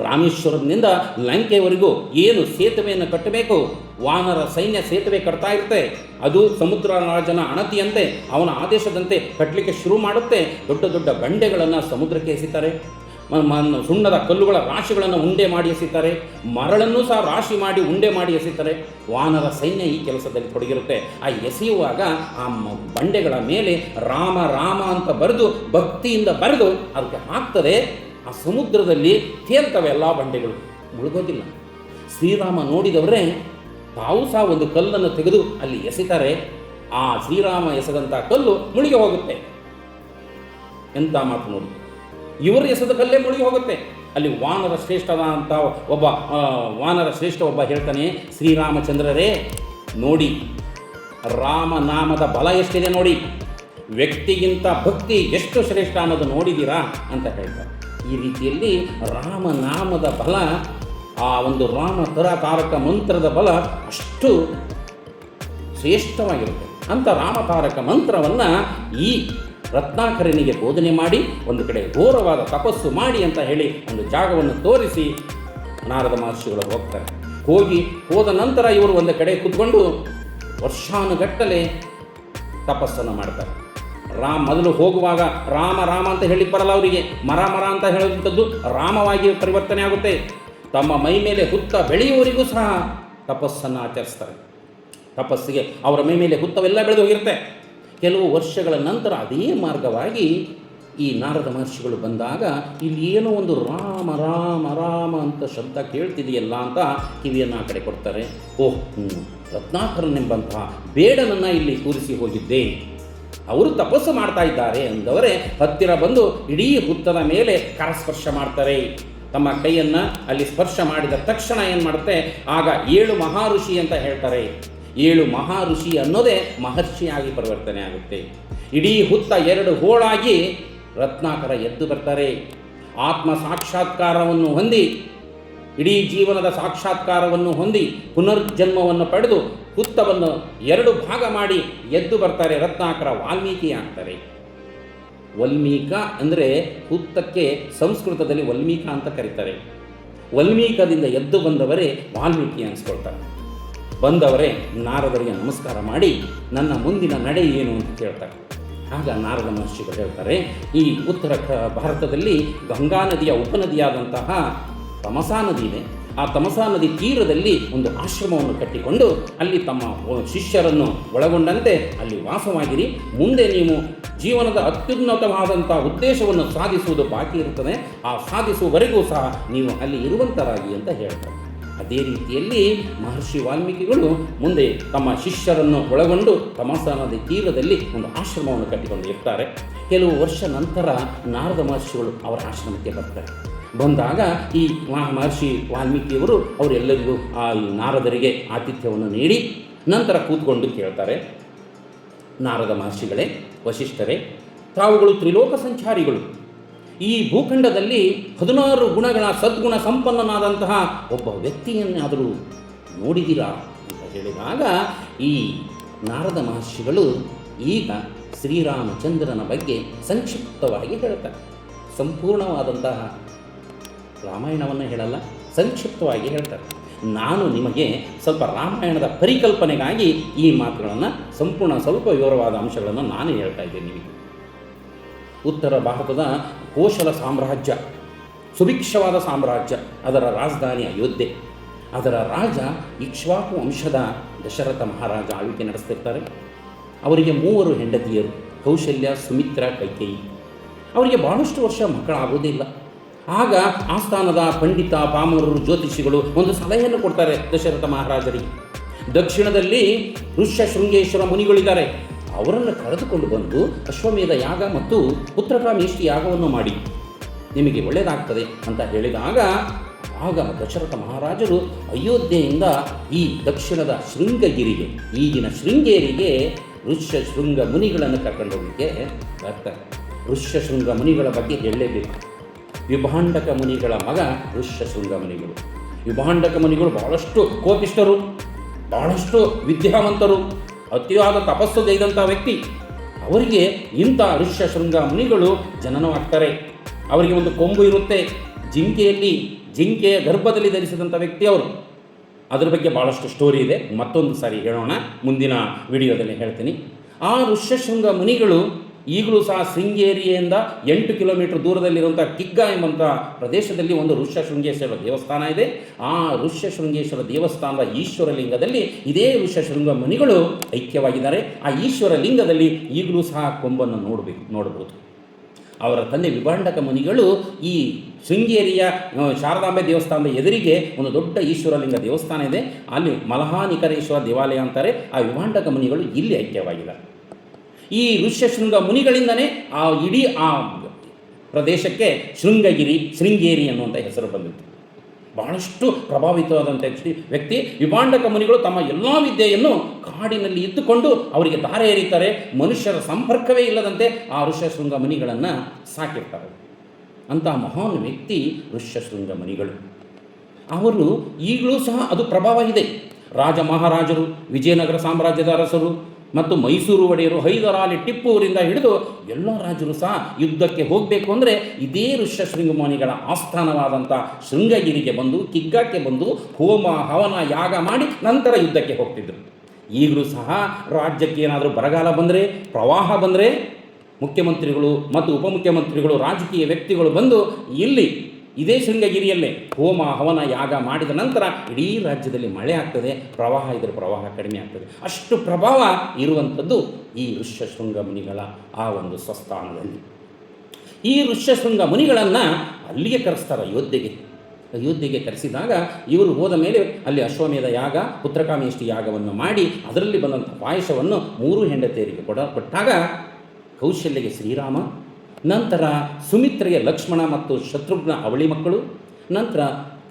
ರಾಮೇಶ್ವರದಿಂದ ಲಂಕೆಯವರೆಗೂ ಏನು ಸೇತುವೆಯನ್ನು ಕಟ್ಟಬೇಕು, ವಾನರ ಸೈನ್ಯ ಸೇತುವೆ ಕಟ್ತಾ ಇರುತ್ತೆ. ಅದು ಸಮುದ್ರ ರಾಜನ ಅಣತಿಯಂತೆ ಅವನ ಆದೇಶದಂತೆ ಕಟ್ಟಲಿಕ್ಕೆ ಶುರು ಮಾಡುತ್ತೆ. ದೊಡ್ಡ ದೊಡ್ಡ ಬಂಡೆಗಳನ್ನು ಸಮುದ್ರಕ್ಕೆ ಎಸಿತಾರೆ. ಸುಣ್ಣದ ಕಲ್ಲುಗಳ ರಾಶಿಗಳನ್ನು ಉಂಡೆ ಮಾಡಿ ಎಸಿತಾರೆ. ಮರಳನ್ನು ಸಹ ರಾಶಿ ಮಾಡಿ ಉಂಡೆ ಮಾಡಿ ಎಸಿತಾರೆ. ವಾನರ ಸೈನ್ಯ ಈ ಕೆಲಸದಲ್ಲಿ ತೊಡಗಿರುತ್ತೆ. ಆ ಎಸೆಯುವಾಗ ಆ ಬಂಡೆಗಳ ಮೇಲೆ ರಾಮ ರಾಮ ಅಂತ ಬರೆದು ಭಕ್ತಿಯಿಂದ ಬರೆದು ಅದಕ್ಕೆ ಹಾಕ್ತದೆ. ಆ ಸಮುದ್ರದಲ್ಲಿ ತೇಲ್ತವೆ ಎಲ್ಲ ಬಂಡೆಗಳು, ಮುಳುಗೋದಿಲ್ಲ. ಶ್ರೀರಾಮ ನೋಡಿದವರೇ ತಾವು ಸಹ ಒಂದು ಕಲ್ಲನ್ನು ತೆಗೆದು ಅಲ್ಲಿ ಎಸೆತಾರೆ. ಆ ಶ್ರೀರಾಮ ಎಸೆದಂಥ ಕಲ್ಲು ಮುಳುಗಿ ಹೋಗುತ್ತೆ. ಎಂಥ ಮಾತು ನೋಡಿ, ಇವರು ಎಸೆದ ಕಲ್ಲೇ ಮುಳುಗಿ ಹೋಗುತ್ತೆ. ಅಲ್ಲಿ ವಾನರ ಶ್ರೇಷ್ಠದ ಅಂತ ವಾನರ ಶ್ರೇಷ್ಠ ಒಬ್ಬ ಹೇಳ್ತಾನೆ, ಶ್ರೀರಾಮಚಂದ್ರರೇ ನೋಡಿ, ರಾಮನಾಮದ ಬಲ ಎಷ್ಟಿದೆ ನೋಡಿ, ವ್ಯಕ್ತಿಗಿಂತ ಭಕ್ತಿ ಎಷ್ಟು ಶ್ರೇಷ್ಠ ಅನ್ನೋದು ನೋಡಿದ್ದೀರಾ ಅಂತ ಹೇಳ್ತಾರೆ. ಈ ರೀತಿಯಲ್ಲಿ ರಾಮನಾಮದ ಬಲ, ಆ ಒಂದು ರಾಮ ತಾರಕ ಮಂತ್ರದ ಬಲ ಅಷ್ಟು ಶ್ರೇಷ್ಠವಾಗಿರುತ್ತೆ. ಅಂಥ ರಾಮತಾರಕ ಮಂತ್ರವನ್ನು ಈ ರತ್ನಾಕರನಿಗೆ ಬೋಧನೆ ಮಾಡಿ ಒಂದು ಕಡೆ ಘೋರವಾದ ತಪಸ್ಸು ಮಾಡಿ ಅಂತ ಹೇಳಿ ಒಂದು ಜಾಗವನ್ನು ತೋರಿಸಿ ನಾರದ ಮಹರ್ಷಿಗಳು ಹೋಗ್ತಾರೆ. ಹೋದ ನಂತರ ಇವರು ಒಂದು ಕಡೆ ಕೂತ್ಕೊಂಡು ವರ್ಷಾನುಗಟ್ಟಲೆ ತಪಸ್ಸನ್ನು ಮಾಡ್ತಾರೆ. ಮೊದಲು ಹೋಗುವಾಗ ರಾಮ ರಾಮ ಅಂತ ಹೇಳಿ ಬರಲ್ಲ ಅವರಿಗೆ, ಮರ ಮರ ಅಂತ ಹೇಳುವಂಥದ್ದು ರಾಮವಾಗಿ ಪರಿವರ್ತನೆ ಆಗುತ್ತೆ. ತಮ್ಮ ಮೈ ಮೇಲೆ ಹುತ್ತ ಬೆಳೆಯುವವರಿಗೂ ಸಹ ತಪಸ್ಸನ್ನು ಆಚರಿಸ್ತಾರೆ. ತಪಸ್ಸಿಗೆ ಅವರ ಮೈ ಮೇಲೆ ಹುತ್ತವೆಲ್ಲ ಬೆಳೆದು ಹೋಗಿರುತ್ತೆ. ಕೆಲವು ವರ್ಷಗಳ ನಂತರ ಅದೇ ಮಾರ್ಗವಾಗಿ ಈ ನಾರದ ಮಹರ್ಷಿಗಳು ಬಂದಾಗ ಇಲ್ಲಿ ಏನೋ ಒಂದು ರಾಮ ರಾಮ ರಾಮ ಅಂತ ಶಬ್ದ ಕೇಳ್ತಿದೆಯಲ್ಲ ಅಂತ ಕಿವಿಯನ್ನು ಆ ಕಡೆ ಕೊಡ್ತಾರೆ. ರತ್ನಾಕರನೆಂಬಂತಹ ಬೇಡನನ್ನು ಇಲ್ಲಿ ಕೂರಿಸಿ ಹೋಗಿದ್ದೆ, ಅವರು ತಪಸ್ಸು ಮಾಡ್ತಾ ಇದ್ದಾರೆ ಅಂದವರೇ ಹತ್ತಿರ ಬಂದು ಇಡೀ ಹುತ್ತದ ಮೇಲೆ ಕರಸ್ಪರ್ಶ ಮಾಡ್ತಾರೆ. ತಮ್ಮ ಕೈಯನ್ನು ಅಲ್ಲಿ ಸ್ಪರ್ಶ ಮಾಡಿದ ತಕ್ಷಣ ಏನು ಮಾಡುತ್ತೆ, ಆಗ 7 ಮಹಾಋಷಿ ಅಂತ ಹೇಳ್ತಾರೆ. 7 ಮಹಾಋಷಿ ಅನ್ನೋದೇ ಮಹರ್ಷಿಯಾಗಿ ಪರಿವರ್ತನೆ ಆಗುತ್ತೆ. ಇಡೀ ಹುತ್ತ 2 ಹೋಳಾಗಿ ರತ್ನಾಕರ ಎದ್ದು ಬರ್ತಾರೆ. ಆತ್ಮ ಸಾಕ್ಷಾತ್ಕಾರವನ್ನು ಹೊಂದಿ, ಇಡೀ ಜೀವನದ ಸಾಕ್ಷಾತ್ಕಾರವನ್ನು ಹೊಂದಿ ಪುನರ್ಜನ್ಮವನ್ನು ಪಡೆದು ಹುತ್ತವನ್ನು 2 ಭಾಗ ಮಾಡಿ ಎದ್ದು ಬರ್ತಾರೆ. ರತ್ನಾಕರ ವಾಲ್ಮೀಕಿ ಆಗ್ತಾರೆ. ವಲ್ಮೀಕ ಅಂದರೆ ಹುತ್ತಕ್ಕೆ ಸಂಸ್ಕೃತದಲ್ಲಿ ವಲ್ಮೀಕ ಅಂತ ಕರೀತಾರೆ. ವಲ್ಮೀಕದಿಂದ ಎದ್ದು ಬಂದವರೇ ವಾಲ್ಮೀಕಿ ಅನಿಸ್ಕೊಳ್ತಾರೆ. ಬಂದವರೇ ನಾರದರಿಗೆ ನಮಸ್ಕಾರ ಮಾಡಿ ನನ್ನ ಮುಂದಿನ ನಡೆ ಏನು ಅಂತ ಕೇಳ್ತಾರೆ. ಆಗ ನಾರದ ಮಹರ್ಷಿಗಳು ಹೇಳ್ತಾರೆ, ಈ ಉತ್ತರ ಭಾರತದಲ್ಲಿ ಗಂಗಾ ನದಿಯ ಉಪನದಿಯಾದಂತಹ ತಮಸಾ ನದಿ ಇದೆ. ಆ ತಮಸಾ ನದಿ ತೀರದಲ್ಲಿ ಒಂದು ಆಶ್ರಮವನ್ನು ಕಟ್ಟಿಕೊಂಡು ಅಲ್ಲಿ ತಮ್ಮ ಶಿಷ್ಯರನ್ನು ಒಳಗೊಂಡಂತೆ ಅಲ್ಲಿ ವಾಸವಾಗಿರಿ. ಮುಂದೆ ನೀವು ಜೀವನದ ಅತ್ಯುನ್ನತವಾದಂಥ ಉದ್ದೇಶವನ್ನು ಸಾಧಿಸುವುದು ಬಾಕಿ ಇರುತ್ತದೆ. ಆ ಸಾಧಿಸುವವರೆಗೂ ಸಹ ನೀವು ಅಲ್ಲಿ ಇರುವಂತರಾಗಿ ಅಂತ ಹೇಳ್ತಾರೆ. ಅದೇ ರೀತಿಯಲ್ಲಿ ಮಹರ್ಷಿ ವಾಲ್ಮೀಕಿಗಳು ಮುಂದೆ ತಮ್ಮ ಶಿಷ್ಯರನ್ನು ಒಳಗೊಂಡು ತಮಸಾ ನದಿ ತೀರದಲ್ಲಿ ಒಂದು ಆಶ್ರಮವನ್ನು ಕಟ್ಟಿಕೊಂಡು ಇರ್ತಾರೆ. ಕೆಲವು ವರ್ಷ ನಂತರ ನಾರದ ಮಹರ್ಷಿಗಳು ಅವರ ಆಶ್ರಮಕ್ಕೆ ಬರ್ತಾರೆ. ಬಂದಾಗ ಈ ಮಹರ್ಷಿ ವಾಲ್ಮೀಕಿಯವರು ಅವರೆಲ್ಲರಿಗೂ ಆ ನಾರದರಿಗೆ ಆತಿಥ್ಯವನ್ನು ನೀಡಿ ನಂತರ ಕೂತ್ಕೊಂಡು ಕೇಳ್ತಾರೆ, ನಾರದ ಮಹರ್ಷಿಗಳೇ, ವಸಿಷ್ಠರೇ, ತಾವುಗಳು ತ್ರಿಲೋಕ ಸಂಚಾರಿಗಳು. ಈ ಭೂಖಂಡದಲ್ಲಿ 16 ಗುಣಗಳ ಸದ್ಗುಣ ಸಂಪನ್ನನಾದಂತಹ ಒಬ್ಬ ವ್ಯಕ್ತಿಯನ್ನಾದರೂ ನೋಡಿದ್ದೀರಾ ಅಂತ ಹೇಳಿದಾಗ ಈ ನಾರದ ಮಹರ್ಷಿಗಳು ಈಗ ಶ್ರೀರಾಮಚಂದ್ರನ ಬಗ್ಗೆ ಸಂಕ್ಷಿಪ್ತವಾಗಿ ಹೇಳ್ತಾರೆ. ಸಂಪೂರ್ಣವಾದಂತಹ ರಾಮಾಯಣವನ್ನು ಹೇಳಲ್ಲ, ಸಂಕ್ಷಿಪ್ತವಾಗಿ ಹೇಳ್ತಾರೆ. ನಾನು ನಿಮಗೆ ಸ್ವಲ್ಪ ರಾಮಾಯಣದ ಪರಿಕಲ್ಪನೆಗಾಗಿ ಈ ಮಾತುಗಳನ್ನು ಸ್ವಲ್ಪ ವಿವರವಾದ ಅಂಶಗಳನ್ನು ನಾನು ಹೇಳ್ತಾ ಇದ್ದೇನೆ. ನಿಮಗೆ ಉತ್ತರ ಭಾರತದ ಕೋಶಲ ಸಾಮ್ರಾಜ್ಯ, ಸುಭಿಕ್ಷವಾದ ಸಾಮ್ರಾಜ್ಯ, ಅದರ ರಾಜಧಾನಿ ಅಯೋಧ್ಯೆ. ಅದರ ರಾಜ ಇಕ್ಷ್ವಾಕು ವಂಶದ ದಶರಥ ಮಹಾರಾಜ ಆಳ್ವಿಕೆ ನಡೆಸ್ತಿರ್ತಾರೆ. ಅವರಿಗೆ 3 ಹೆಂಡತಿಯರು, ಕೌಶಲ್ಯ, ಸುಮಿತ್ರ, ಕೈಕೇಯಿ. ಅವರಿಗೆ ಬಹಳಷ್ಟು ವರ್ಷ ಮಕ್ಕಳಾಗೋದಿಲ್ಲ. ಆಗ ಆಸ್ಥಾನದ ಪಂಡಿತ ಪಾಮರರು ಜ್ಯೋತಿಷಿಗಳು ಒಂದು ಸಲಹೆಯನ್ನು ಕೊಡ್ತಾರೆ ದಶರಥ ಮಹಾರಾಜರಿಗೆ. ದಕ್ಷಿಣದಲ್ಲಿ ಋಷ್ಯಶೃಂಗೇಶ್ವರ ಮುನಿಗಳಿದ್ದಾರೆ. ಅವರನ್ನು ಕರೆದುಕೊಂಡು ಬಂದು ಅಶ್ವಮೇಧ ಯಾಗ ಮತ್ತು ಪುತ್ರಕಾಮೇಷ್ಟಿ ಯಾಗವನ್ನು ಮಾಡಿ ನಿಮಗೆ ಒಳ್ಳೆಯದಾಗ್ತದೆ ಅಂತ ಹೇಳಿದಾಗ, ಆಗ ದಶರಥ ಮಹಾರಾಜರು ಅಯೋಧ್ಯೆಯಿಂದ ಈ ದಕ್ಷಿಣದ ಶೃಂಗಗಿರಿಗೆ, ಈಗಿನ ಶೃಂಗೇರಿಗೆ ಋಷ್ಯಶೃಂಗ ಮುನಿಗಳನ್ನು ಕರ್ಕೊಂಡು ಹೋಗಲಿಕ್ಕೆ ಬರ್ತಾರೆ. ಋಷ್ಯಶೃಂಗ ಮುನಿಗಳ ಬಗ್ಗೆ ಹೇಳಲೇಬೇಕು. ವಿಭಾಂಡಕ ಮುನಿಗಳ ಮಗ ಋಷ್ಯಶೃಂಗ ಮುನಿಗಳು. ವಿಭಾಂಡಕ ಮುನಿಗಳು ಬಹಳಷ್ಟು ಕೋಪಿಷ್ಠರು, ಬಹಳಷ್ಟು ವಿದ್ಯಾವಂತರು, ಅತಿಯಾದ ತಪಸ್ಸು ಗೈದಂಥ ವ್ಯಕ್ತಿ. ಅವರಿಗೆ ಇಂಥ ಋಷ್ಯಶೃಂಗ ಮುನಿಗಳು ಜನನವಾಗ್ತಾರೆ. ಅವರಿಗೆ ಒಂದು ಕೊಂಬು ಇರುತ್ತೆ, ಜಿಂಕೆಯ ಗರ್ಭದಲ್ಲಿ ಧರಿಸಿದಂಥ ವ್ಯಕ್ತಿ ಅವರು. ಅದರ ಬಗ್ಗೆ ಭಾಳಷ್ಟು ಸ್ಟೋರಿ ಇದೆ, ಮತ್ತೊಂದು ಸಾರಿ ಹೇಳೋಣ, ಮುಂದಿನ ವಿಡಿಯೋದಲ್ಲಿ ಹೇಳ್ತೀನಿ. ಆ ಋಷ್ಯಶೃಂಗ ಮುನಿಗಳು ಈಗಲೂ ಸಹ ಶೃಂಗೇರಿಯಿಂದ 8 ಕಿಲೋಮೀಟರ್ ದೂರದಲ್ಲಿರುವಂಥ ಕಿಗ್ಗ ಎಂಬಂಥ ಪ್ರದೇಶದಲ್ಲಿ ಒಂದು ಋಷ್ಯಶೃಂಗೇಶ್ವರ ದೇವಸ್ಥಾನ ಇದೆ. ಆ ಋಷ್ಯಶೃಂಗೇಶ್ವರ ದೇವಸ್ಥಾನದ ಈಶ್ವರ ಲಿಂಗದಲ್ಲಿ ಇದೇ ಋಷ್ಯಶೃಂಗ ಮುನಿಗಳು ಐಕ್ಯವಾಗಿದ್ದಾರೆ. ಆ ಈಶ್ವರ ಲಿಂಗದಲ್ಲಿ ಈಗಲೂ ಸಹ ಕೊಂಬನ್ನು ನೋಡಬಹುದು. ಅವರ ತಂದೆ ವಿಭಾಂಡಕ ಮುನಿಗಳು ಈ ಶೃಂಗೇರಿಯ ಶಾರದಾಂಬೆ ದೇವಸ್ಥಾನದ ಎದುರಿಗೆ ಒಂದು ದೊಡ್ಡ ಈಶ್ವರಲಿಂಗ ದೇವಸ್ಥಾನ ಇದೆ, ಅಲ್ಲಿ ಮಲಹಾನಿಕರೇಶ್ವರ ದೇವಾಲಯ ಅಂತಾರೆ. ಆ ವಿಭಾಂಡಕ ಮುನಿಗಳು ಇಲ್ಲಿ ಐಕ್ಯವಾಗಿದ್ದಾರೆ. ಈ ಋಷ್ಯಶೃಂಗ ಮುನಿಗಳಿಂದನೇ ಆ ಇಡೀ ಆ ಪ್ರದೇಶಕ್ಕೆ ಶೃಂಗೇರಿ ಅನ್ನುವಂಥ ಹೆಸರು ಬಂದಿತ್ತು. ಬಹಳಷ್ಟು ಪ್ರಭಾವಿತವಾದಂಥ ವ್ಯಕ್ತಿ ವಿಭಾಂಡಕ ಮುನಿಗಳು. ತಮ್ಮ ಎಲ್ಲ ವಿದ್ಯೆಯನ್ನು ಕಾಡಿನಲ್ಲಿ ಇದ್ದುಕೊಂಡು ಅವರಿಗೆ ದಾರೆ ಎರೀತಾರೆ. ಮನುಷ್ಯರ ಸಂಪರ್ಕವೇ ಇಲ್ಲದಂತೆ ಆ ಋಷ್ಯಶೃಂಗ ಮುನಿಗಳನ್ನು ಸಾಕಿರ್ತಾರೆ. ಅಂತಹ ಮಹಾನ್ ವ್ಯಕ್ತಿ ಋಷ್ಯಶೃಂಗ ಮುನಿಗಳು. ಅವರು ಈಗಲೂ ಸಹ ಅದು ಪ್ರಭಾವ ಇದೆ. ರಾಜ ಮಹಾರಾಜರು, ವಿಜಯನಗರ ಸಾಮ್ರಾಜ್ಯದ ಅರಸರು ಮತ್ತು ಮೈಸೂರು ಒಡೆಯರು, ಹೈದರಾಲಿ, ಟಿಪ್ಪುವರಿಂದ ಹಿಡಿದು ಎಲ್ಲ ರಾಜರು ಸಹ ಯುದ್ಧಕ್ಕೆ ಹೋಗಬೇಕು ಅಂದರೆ ಇದೇ ಋಷ್ಯಶೃಂಗ ಮುನಿಗಳ ಆಸ್ಥಾನವಾದಂಥ ಶೃಂಗಗಿರಿಗೆ ಬಂದು, ಕಿಗ್ಗಕ್ಕೆ ಬಂದು ಹೋಮ ಹವನ ಯಾಗ ಮಾಡಿ ನಂತರ ಯುದ್ಧಕ್ಕೆ ಹೋಗ್ತಿದ್ದರು. ಈಗಲೂ ಸಹ ರಾಜ್ಯಕ್ಕೆ ಏನಾದರೂ ಬರಗಾಲ ಬಂದರೆ, ಪ್ರವಾಹ ಬಂದರೆ ಮುಖ್ಯಮಂತ್ರಿಗಳು ಮತ್ತು ಉಪಮುಖ್ಯಮಂತ್ರಿಗಳು, ರಾಜಕೀಯ ವ್ಯಕ್ತಿಗಳು ಬಂದು ಇಲ್ಲಿ ಇದೇ ಶೃಂಗಗಿರಿಯಲ್ಲೇ ಹೋಮ ಹವನ ಯಾಗ ಮಾಡಿದ ನಂತರ ಇಡೀ ರಾಜ್ಯದಲ್ಲಿ ಮಳೆ ಆಗ್ತದೆ, ಪ್ರವಾಹ ಇದ್ದರೆ ಪ್ರವಾಹ ಕಡಿಮೆ ಆಗ್ತದೆ. ಅಷ್ಟು ಪ್ರಭಾವ ಇರುವಂಥದ್ದು ಈ ಋಷ್ಯಶೃಂಗ ಮುನಿಗಳ ಆ ಒಂದು ಸ್ವಸ್ಥಾನದಲ್ಲಿ. ಈ ಋಷ್ಯಶೃಂಗ ಮುನಿಗಳನ್ನು ಅಲ್ಲಿಗೆ ಕರೆಸ್ತಾರೆ, ಅಯೋಧ್ಯೆಗೆ ಕರೆಸಿದಾಗ ಇವರು ಹೋದ ಮೇಲೆ ಅಲ್ಲಿ ಅಶ್ವಮೇಧ ಯಾಗ, ಪುತ್ರಕಾಮೇಷ್ಟಿ ಯಾಗವನ್ನು ಮಾಡಿ ಅದರಲ್ಲಿ ಬಂದಂಥ ಪಾಯಸವನ್ನು 3 ಹೆಂಡತಿಯರಿಗೆ ಕೊಟ್ಟಾಗ ಕೌಶಲ್ಯಗೆ ಶ್ರೀರಾಮ, ನಂತರ ಸುಮಿತ್ರೆಗೆ ಲಕ್ಷ್ಮಣ ಮತ್ತು ಶತ್ರುಘ್ನ ಅವಳಿ ಮಕ್ಕಳು, ನಂತರ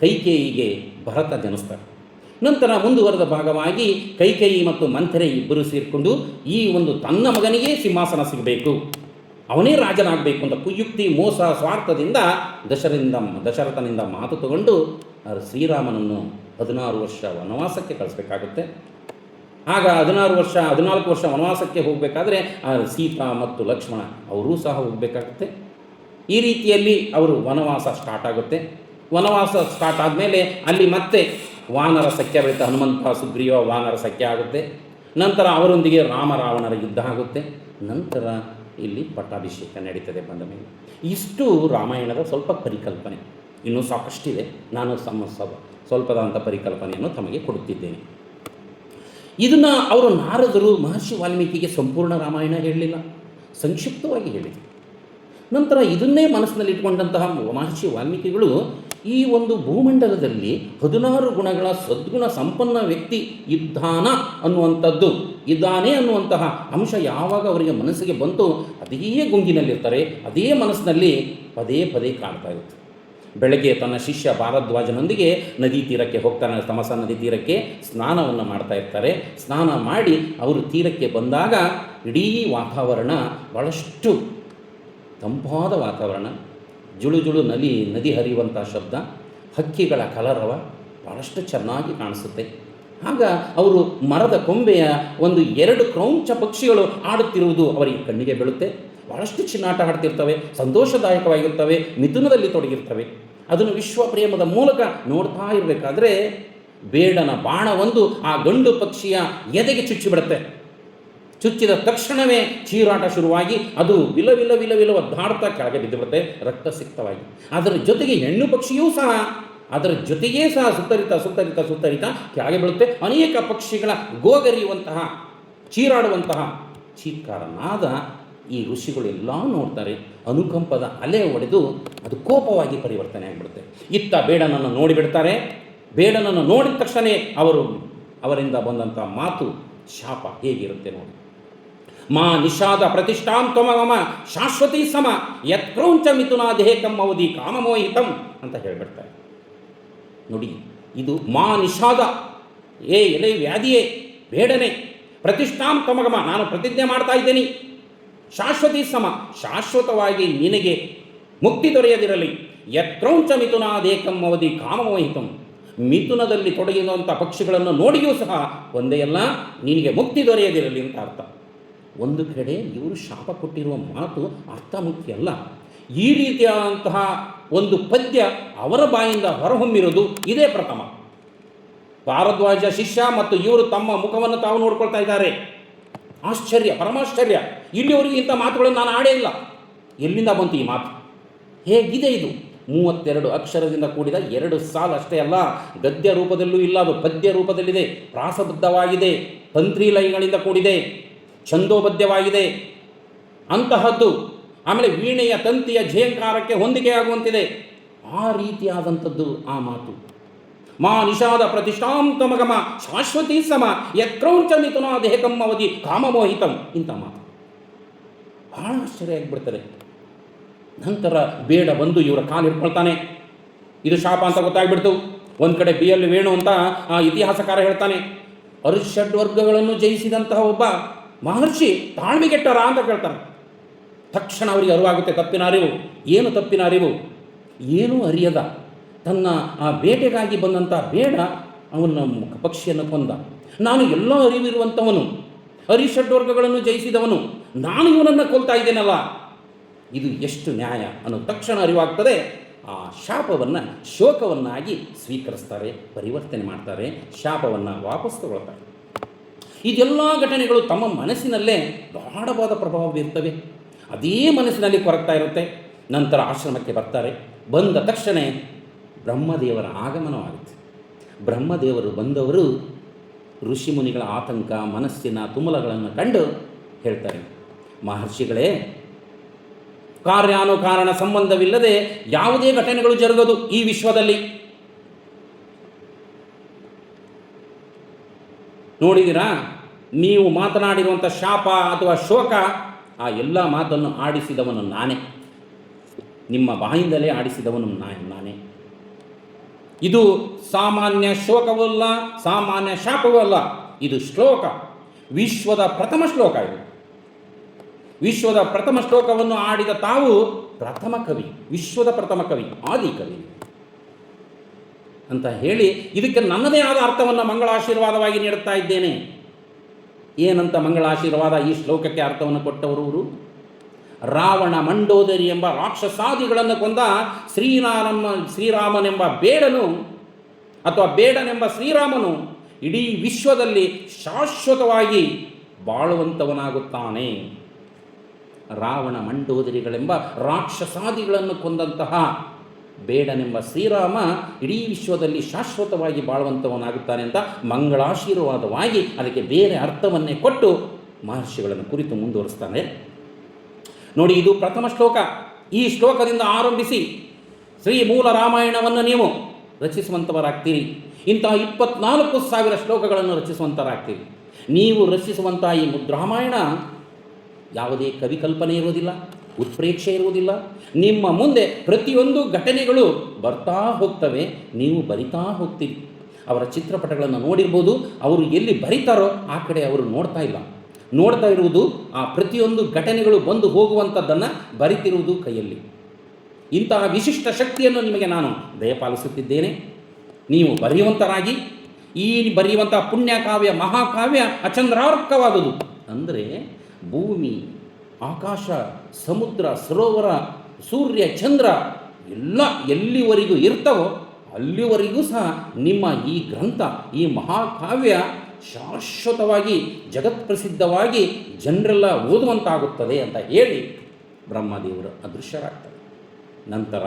ಕೈಕೇಯಿಗೆ ಭರತ ಜನಿಸ್ತಾರೆ. ನಂತರ ಮುಂದುವರೆದ ಭಾಗವಾಗಿ ಕೈಕೇಯಿ ಮತ್ತು ಮಂಥರೆ ಇಬ್ಬರು ಸೇರಿಕೊಂಡು ಈ ಒಂದು ತನ್ನ ಮಗನಿಗೆ ಸಿಂಹಾಸನ ಸಿಗಬೇಕು, ಅವನೇ ರಾಜನಾಗಬೇಕು ಅಂತ ಕುಯುಕ್ತಿ, ಮೋಸ, ಸ್ವಾರ್ಥದಿಂದ ದಶರಥನಿಂದ ಮಾತು ತಗೊಂಡು ಶ್ರೀರಾಮನನ್ನು 16 ವರ್ಷ ವನವಾಸಕ್ಕೆ ಕಳಿಸ್ಬೇಕಾಗುತ್ತೆ. ಆಗ 14 ವರ್ಷ ವನವಾಸಕ್ಕೆ ಹೋಗಬೇಕಾದ್ರೆ ಸೀತಾ ಮತ್ತು ಲಕ್ಷ್ಮಣ ಅವರೂ ಸಹ ಹೋಗಬೇಕಾಗುತ್ತೆ. ಈ ರೀತಿಯಲ್ಲಿ ಅವರು ವನವಾಸ ಸ್ಟಾರ್ಟ್ ಆಗುತ್ತೆ. ವನವಾಸ ಸ್ಟಾರ್ಟ್ ಆದಮೇಲೆ ಅಲ್ಲಿ ಮತ್ತೆ ವಾನರ ಸಖ್ಯ ಬೆಳೀತಾ, ಹನುಮಂತ ಸುಗ್ರೀವ ವಾನರ ಸಖ್ಯ ಆಗುತ್ತೆ. ನಂತರ ಅವರೊಂದಿಗೆ ರಾಮ ರಾವಣರ ಯುದ್ಧ ಆಗುತ್ತೆ. ನಂತರ ಇಲ್ಲಿ ಪಟ್ಟಾಭಿಷೇಕ ನಡೀತದೆ ಬಂದ ಮೇಲೆ. ಇಷ್ಟು ರಾಮಾಯಣದ ಸ್ವಲ್ಪ ಪರಿಕಲ್ಪನೆ. ಇನ್ನೂ ಸಾಕಷ್ಟಿದೆ, ನಾನು ಸ್ವಲ್ಪದಂಥ ಪರಿಕಲ್ಪನೆಯನ್ನು ತಮಗೆ ಕೊಡುತ್ತಿದ್ದೇನೆ. ಇದನ್ನು ಅವರು ನಾರದರು ಮಹರ್ಷಿ ವಾಲ್ಮೀಕಿಗೆ ಸಂಪೂರ್ಣ ರಾಮಾಯಣ ಹೇಳಲಿಲ್ಲ, ಸಂಕ್ಷಿಪ್ತವಾಗಿ ಹೇಳಿದರು. ನಂತರ ಇದನ್ನೇ ಮನಸ್ಸಿನಲ್ಲಿ ಇಟ್ಕೊಂಡಂತಹ ಮಹರ್ಷಿ ವಾಲ್ಮೀಕಿಗಳು ಈ ಒಂದು ಭೂಮಂಡಲದಲ್ಲಿ 16 ಗುಣಗಳ ಸದ್ಗುಣ ಸಂಪನ್ನ ವ್ಯಕ್ತಿ ಇದ್ದಾನೆ ಅನ್ನುವಂತಹ ಅಂಶ ಯಾವಾಗ ಅವರಿಗೆ ಮನಸ್ಸಿಗೆ ಬಂತು, ಅದೇ ಗುಂಗಿನಲ್ಲಿರ್ತಾರೆ, ಅದೇ ಮನಸ್ಸಿನಲ್ಲಿ ಪದೇ ಪದೇ ಕಾಡ್ತಾ ಇರುತ್ತೆ. ಬೆಳಗ್ಗೆ ತನ್ನ ಶಿಷ್ಯ ಭಾರದ್ವಾಜನೊಂದಿಗೆ ನದಿ ತೀರಕ್ಕೆ ಹೋಗ್ತಾನೆ, ತಮಸ ನದಿ ತೀರಕ್ಕೆ ಸ್ನಾನವನ್ನು ಮಾಡ್ತಾ ಇರ್ತಾರೆ. ಸ್ನಾನ ಮಾಡಿ ಅವರು ತೀರಕ್ಕೆ ಬಂದಾಗ ಇಡೀ ವಾತಾವರಣ ಭಾಳಷ್ಟು ತಂಪಾದ ವಾತಾವರಣ, ಜುಳು ಜುಳು ನದಿ ಹರಿಯುವಂಥ ಶಬ್ದ, ಹಕ್ಕಿಗಳ ಕಲರವ ಭಾಳಷ್ಟು ಚೆನ್ನಾಗಿ ಕಾಣಿಸುತ್ತೆ. ಆಗ ಅವರು ಮರದ ಕೊಂಬೆಯ 2 ಕ್ರೌಂಚ ಪಕ್ಷಿಗಳು ಆಡುತ್ತಿರುವುದು ಅವರಿಗೆ ಕಣ್ಣಿಗೆ ಬೀಳುತ್ತೆ. ಭಾಳಷ್ಟು ಚಿನ್ನಾಟ ಆಡ್ತಿರ್ತವೆ, ಸಂತೋಷದಾಯಕವಾಗಿರ್ತವೆ, ಮಿಥುನದಲ್ಲಿ ತೊಡಗಿರ್ತವೆ. ಅದನ್ನು ವಿಶ್ವಪ್ರೇಮದ ಮೂಲಕ ನೋಡ್ತಾ ಇರಬೇಕಾದ್ರೆ ಬೇಡನ ಬಾಣವೊಂದು ಆ ಗಂಡು ಪಕ್ಷಿಯ ಎದೆಗೆ ಚುಚ್ಚಿಬಿಡುತ್ತೆ. ಚುಚ್ಚಿದ ತಕ್ಷಣವೇ ಚೀರಾಟ ಶುರುವಾಗಿ ಅದು ವಿಲ ಒದ್ದಾಡ್ತಾ ಕೆಳಗೆ ಬಿದ್ದುಬಿಡುತ್ತೆ ರಕ್ತಸಿಕ್ತವಾಗಿ. ಅದರ ಜೊತೆಗೆ ಹೆಣ್ಣು ಪಕ್ಷಿಯೂ ಸಹ ಅದರ ಜೊತೆಗೇ ಸಹ ಸುತ್ತರಿತಾ ಕೆಳಗೆ ಬೀಳುತ್ತೆ. ಅನೇಕ ಪಕ್ಷಿಗಳ ಗೋಗರಿಯುವಂತಹ, ಚೀರಾಡುವಂತಹ ಚೀತ್ಕಾರನಾದ ಈ ಋಷಿಗಳೆಲ್ಲ ನೋಡ್ತಾರೆ. ಅನುಕಂಪದ ಅಲೆ ಒಡೆದು ಅದು ಕೋಪವಾಗಿ ಪರಿವರ್ತನೆ ಆಗಿಬಿಡುತ್ತೆ. ಇತ್ತ ಬೇಡನನ್ನು ನೋಡಿಬಿಡ್ತಾರೆ. ಬೇಡನನ್ನು ನೋಡಿದ ತಕ್ಷಣ ಅವರು ಅವರಿಂದ ಬಂದಂಥ ಮಾತು ಶಾಪ ಹೇಗಿರುತ್ತೆ ನೋಡಿ. ಮಾ ನಿಷಾದ ಪ್ರತಿಷ್ಠಾಂ ತ್ವಮಮ ಶಾಶ್ವತೀ ಸಮ ಯತ್ಕ್ರೌಂಚ ಮಿಥುನಾ ದೇಹಕಂ ಅವಧಿ ಕಾಮಮೋಹಿತಂ ಅಂತ ಹೇಳಿಬಿಡ್ತಾರೆ ನೋಡಿ. ಇದು ಮಾ ನಿಷಾದ, ಎಲೆ ವ್ಯಾಧಿಯೇ ಬೇಡನೆ, ಪ್ರತಿಷ್ಠಾಂ ತ್ವಮಗಮ ನಾನು ಪ್ರತಿಜ್ಞೆ ಮಾಡ್ತಾ ಇದ್ದೇನೆ, ಶಾಶ್ವತೀ ಸಮ ಶಾಶ್ವತವಾಗಿ ನಿನಗೆ ಮುಕ್ತಿ ದೊರೆಯದಿರಲಿ, ಯತ್ಕ್ರೌಂಚ ಮಿಥುನಾ ದೇಹಕಂ ಅವಧಿ ಕಾಮಮೋಹಿತಂ ಮಿಥುನದಲ್ಲಿ ತೊಡಗಿರುವಂಥ ಪಕ್ಷಿಗಳನ್ನು ನೋಡಿಯೂ ಸಹ ಒಂದೇ ಅಲ್ಲ ನಿನಗೆ ಮುಕ್ತಿ ದೊರೆಯದಿರಲಿ ಅಂತ ಅರ್ಥ. ಒಂದು ಕಡೆ ಇವರು ಶಾಪ ಕೊಟ್ಟಿರುವ ಮಾತು ಅರ್ಥ ಮುಖ್ಯ ಅಲ್ಲ, ಈ ರೀತಿಯಾದಂತಹ ಒಂದು ಪದ್ಯ ಅವರ ಬಾಯಿಂದ ಹೊರಹೊಮ್ಮಿರೋದು ಇದೇ ಪ್ರಥಮ. ಭಾರದ್ವಾಜ ಶಿಷ್ಯ ಮತ್ತು ಇವರು ತಮ್ಮ ಮುಖವನ್ನು ತಾವು ನೋಡ್ಕೊಳ್ತಾ ಇದ್ದಾರೆ. ಆಶ್ಚರ್ಯ, ಪರಮಾಶ್ಚರ್ಯ. ಇಲ್ಲಿವರೆಗೂ ಇಂಥ ಮಾತುಗಳನ್ನು ನಾನು ಆಡೇ ಇಲ್ಲ. ಎಲ್ಲಿಂದ ಬಂತು ಈ ಮಾತು? ಹೇಗಿದೆ ಇದು? 32 ಅಕ್ಷರದಿಂದ ಕೂಡಿದ 2 ಸಾಲು ಅಷ್ಟೇ ಅಲ್ಲ, ಗದ್ಯ ರೂಪದಲ್ಲೂ ಇಲ್ಲ, ಅದು ಪದ್ಯ ರೂಪದಲ್ಲಿದೆ, ಪ್ರಾಸಬದ್ಧವಾಗಿದೆ, ತಂತ್ರಿ ಲಯಗಳಿಂದ ಕೂಡಿದೆ, ಛಂದೋಬದ್ಧವಾಗಿದೆ ಅಂತಹದ್ದು. ಆಮೇಲೆ ವೀಣೆಯ ತಂತಿಯ ಝೇಂಕಾರಕ್ಕೆ ಹೊಂದಿಕೆಯಾಗುವಂತಿದೆ. ಆ ರೀತಿಯಾದಂಥದ್ದು ಆ ಮಾತು. ಮಾ ನಿಷಾದ ಪ್ರತಿಷ್ಠಾಂ ತ್ವಮಗಮ ಶಾಶ್ವತೀ ಸಮ ಯತ್ಕ್ರೌಂಚ ಮಿಥುನಾ ದೇಹಕಂ ಅವಧಿ ಕಾಮಮೋಹಿತಂ ಇಂಥ ಮಾತು ಬಹಳ ಆಶ್ಚರ್ಯ ಆಗಿಬಿಡ್ತದೆ. ನಂತರ ಬೇಡ ಬಂದು ಇವರ ಕಾಲು ಹಿಡ್ಕೊಳ್ತಾನೆ. ಇದು ಶಾಪ ಅಂತ ಗೊತ್ತಾಗ್ಬಿಡ್ತು. ಒಂದು ಕಡೆ ಬಿ ಎಲ್ ವೇಣು ಅಂತ ಆ ಇತಿಹಾಸಕಾರ ಹೇಳ್ತಾನೆ, ಅರಿಷಡ್ವರ್ಗಗಳನ್ನು ಜಯಿಸಿದಂತಹ ಒಬ್ಬ ಮಹರ್ಷಿ ತಾಳ್ಮೆಗೆಟ್ಟರ ಅಂತ ಕೇಳ್ತಾನೆ. ತಕ್ಷಣ ಅವರಿಗೆ ಅರಿವಾಗುತ್ತೆ ತಪ್ಪಿನ ಅರಿವು. ಏನು ತಪ್ಪಿನ ಅರಿವು? ಏನೂ ಅರಿಯದ ತನ್ನ ಆ ಬೇಟೆಗಾಗಿ ಬಂದಂಥ ಬೇಡ ಅವನ ಪಕ್ಷಿಯನ್ನು ಕೊಂದ. ನಾನು ಎಲ್ಲ ಅರಿವಿರುವಂಥವನು, ಅರಿಷಡ್ವರ್ಗಗಳನ್ನು ಜಯಿಸಿದವನು, ನಾನು ಇವನನ್ನು ಕೊಲ್ತಾ ಇದ್ದೇನಲ್ಲ, ಇದು ಎಷ್ಟು ನ್ಯಾಯ ಅನ್ನೋ ತಕ್ಷಣ ಅರಿವಾಗ್ತದೆ. ಆ ಶಾಪವನ್ನು ಶೋಕವನ್ನಾಗಿ ಸ್ವೀಕರಿಸ್ತಾರೆ, ಪರಿವರ್ತನೆ ಮಾಡ್ತಾರೆ, ಶಾಪವನ್ನು ವಾಪಸ್ ತಗೊಳ್ತಾರೆ. ಇದೆಲ್ಲ ಘಟನೆಗಳು ತಮ್ಮ ಮನಸ್ಸಿನಲ್ಲೇ ಗಾಢವಾದ ಪ್ರಭಾವ ಬೀರ್ತವೆ. ಅದೇ ಮನಸ್ಸಿನಲ್ಲಿ ಕೊರಗ್ತಾ ಇರುತ್ತೆ. ನಂತರ ಆಶ್ರಮಕ್ಕೆ ಬರ್ತಾರೆ. ಬಂದ ತಕ್ಷಣ ಬ್ರಹ್ಮದೇವರ ಆಗಮನವಾಗುತ್ತೆ. ಬ್ರಹ್ಮದೇವರು ಬಂದವರು ಋಷಿಮುನಿಗಳ ಆತಂಕ, ಮನಸ್ಸಿನ ತುಮುಲಗಳನ್ನು ಕಂಡು ಹೇಳ್ತಾರೆ, ಮಹರ್ಷಿಗಳೇ, ಕಾರ್ಯಾನುಕಾರಣ ಸಂಬಂಧವಿಲ್ಲದೆ ಯಾವುದೇ ಘಟನೆಗಳು ಜರುಗದು ಈ ವಿಶ್ವದಲ್ಲಿ. ನೋಡಿದಿರಾ, ನೀವು ಮಾತನಾಡಿರುವಂಥ ಶಾಪ ಅಥವಾ ಶೋಕ, ಆ ಎಲ್ಲ ಮಾತನ್ನು ಆಡಿಸಿದವನು ನಾನೇ, ನಿಮ್ಮ ಬಾಯಿಂದಲೇ ಆಡಿಸಿದವನು ನಾನೇ. ಇದು ಸಾಮಾನ್ಯ ಶೋಕವಲ್ಲ, ಸಾಮಾನ್ಯ ಶಾಪವೂ ಅಲ್ಲ, ಇದು ಶ್ಲೋಕ, ವಿಶ್ವದ ಪ್ರಥಮ ಶ್ಲೋಕ. ಇದು ವಿಶ್ವದ ಪ್ರಥಮ ಶ್ಲೋಕವನ್ನು ಆಡಿದ ತಾವು ಪ್ರಥಮ ಕವಿ, ವಿಶ್ವದ ಪ್ರಥಮ ಕವಿ, ಆದಿಕವಿ ಅಂತ ಹೇಳಿ ಇದಕ್ಕೆ ನನ್ನದೇ ಆದ ಅರ್ಥವನ್ನು ಮಂಗಳಾಶೀರ್ವಾದವಾಗಿ ನೀಡುತ್ತಾ ಇದ್ದೇನೆ. ಏನಂತ ಮಂಗಳಾಶೀರ್ವಾದ ಈ ಶ್ಲೋಕಕ್ಕೆ ಅರ್ಥವನ್ನು ಕೊಟ್ಟವರು? ರಾವಣ ಮಂಡೋದರಿ ಎಂಬ ರಾಕ್ಷಸಾದಿಗಳನ್ನು ಕೊಂದ ಶ್ರೀರಾಮನೆಂಬ ಬೇಡನು ಅಥವಾ ಬೇಡನೆಂಬ ಶ್ರೀರಾಮನು ಇಡೀ ವಿಶ್ವದಲ್ಲಿ ಶಾಶ್ವತವಾಗಿ ಬಾಳುವಂಥವನಾಗುತ್ತಾನೆ. ರಾವಣ ಮಂಡೋದರಿಗಳೆಂಬ ರಾಕ್ಷಸಾದಿಗಳನ್ನು ಕೊಂದಂತಹ ಬೇಡನೆಂಬ ಶ್ರೀರಾಮ ಇಡೀ ವಿಶ್ವದಲ್ಲಿ ಶಾಶ್ವತವಾಗಿ ಬಾಳುವಂಥವನಾಗುತ್ತಾನೆ ಅಂತ ಮಂಗಳಾಶೀರ್ವಾದವಾಗಿ ಅದಕ್ಕೆ ಬೇರೆ ಅರ್ಥವನ್ನೇ ಕೊಟ್ಟು ಮಹರ್ಷಿಗಳನ್ನು ಕುರಿತು ಮುಂದುವರಿಸ್ತಾನೆ ನೋಡಿ. ಇದು ಪ್ರಥಮ ಶ್ಲೋಕ. ಈ ಶ್ಲೋಕದಿಂದ ಆರಂಭಿಸಿ ಶ್ರೀ ಮೂಲ ರಾಮಾಯಣವನ್ನು ನೀವು ರಚಿಸುವಂಥವರಾಗ್ತೀರಿ. ಇಂತಹ 24,000 ಶ್ಲೋಕಗಳನ್ನು ರಚಿಸುವಂಥವರಾಗ್ತೀರಿ. ನೀವು ರಚಿಸುವಂಥ ಈ ಮುದ್ರಾಮಾಯಣ ಯಾವುದೇ ಕವಿಕಲ್ಪನೆ ಇರುವುದಿಲ್ಲ, ಉತ್ಪ್ರೇಕ್ಷೆ ಇರುವುದಿಲ್ಲ. ನಿಮ್ಮ ಮುಂದೆ ಪ್ರತಿಯೊಂದು ಘಟನೆಗಳು ಬರ್ತಾ ಹೋಗ್ತವೆ, ನೀವು ಬರಿತಾ ಹೋಗ್ತೀರಿ. ಅವರ ಚಿತ್ರಪಟಗಳನ್ನು ನೋಡಿರ್ಬೋದು. ಅವರು ಎಲ್ಲಿ ಬರಿತಾರೋ ಆ ಕಡೆ ಅವರು ನೋಡ್ತಾ ಇಲ್ಲ, ನೋಡ್ತಾ ಇರುವುದು ಆ ಪ್ರತಿಯೊಂದು ಘಟನೆಗಳು ಬಂದು ಹೋಗುವಂಥದ್ದನ್ನು ಬರಿತಿರುವುದು ಕೈಯಲ್ಲಿ. ಇಂತಹ ವಿಶಿಷ್ಟ ಶಕ್ತಿಯನ್ನು ನಿಮಗೆ ನಾನು ದಯಪಾಲಿಸುತ್ತಿದ್ದೇನೆ. ನೀವು ಬರೆಯುವಂಥರಾಗಿ ಈ ಬರೆಯುವಂಥ ಪುಣ್ಯಕಾವ್ಯ, ಮಹಾಕಾವ್ಯ ಅಚಂದ್ರಾರ್ಕವಾದುದು. ಅಂದರೆ ಭೂಮಿ, ಆಕಾಶ, ಸಮುದ್ರ, ಸರೋವರ, ಸೂರ್ಯ, ಚಂದ್ರ ಎಲ್ಲ ಎಲ್ಲಿವರೆಗೂ ಇರ್ತವೋ ಅಲ್ಲಿವರೆಗೂ ಸಹ ನಿಮ್ಮ ಈ ಗ್ರಂಥ, ಈ ಮಹಾಕಾವ್ಯ ಶಾಶ್ವತವಾಗಿ ಜಗತ್ಪ್ರಸಿದ್ಧವಾಗಿ ಜನರೆಲ್ಲ ಓದುವಂತಾಗುತ್ತದೆ ಅಂತ ಹೇಳಿ ಬ್ರಹ್ಮದೇವರು ಅದೃಶ್ಯರಾಗ್ತಾರೆ. ನಂತರ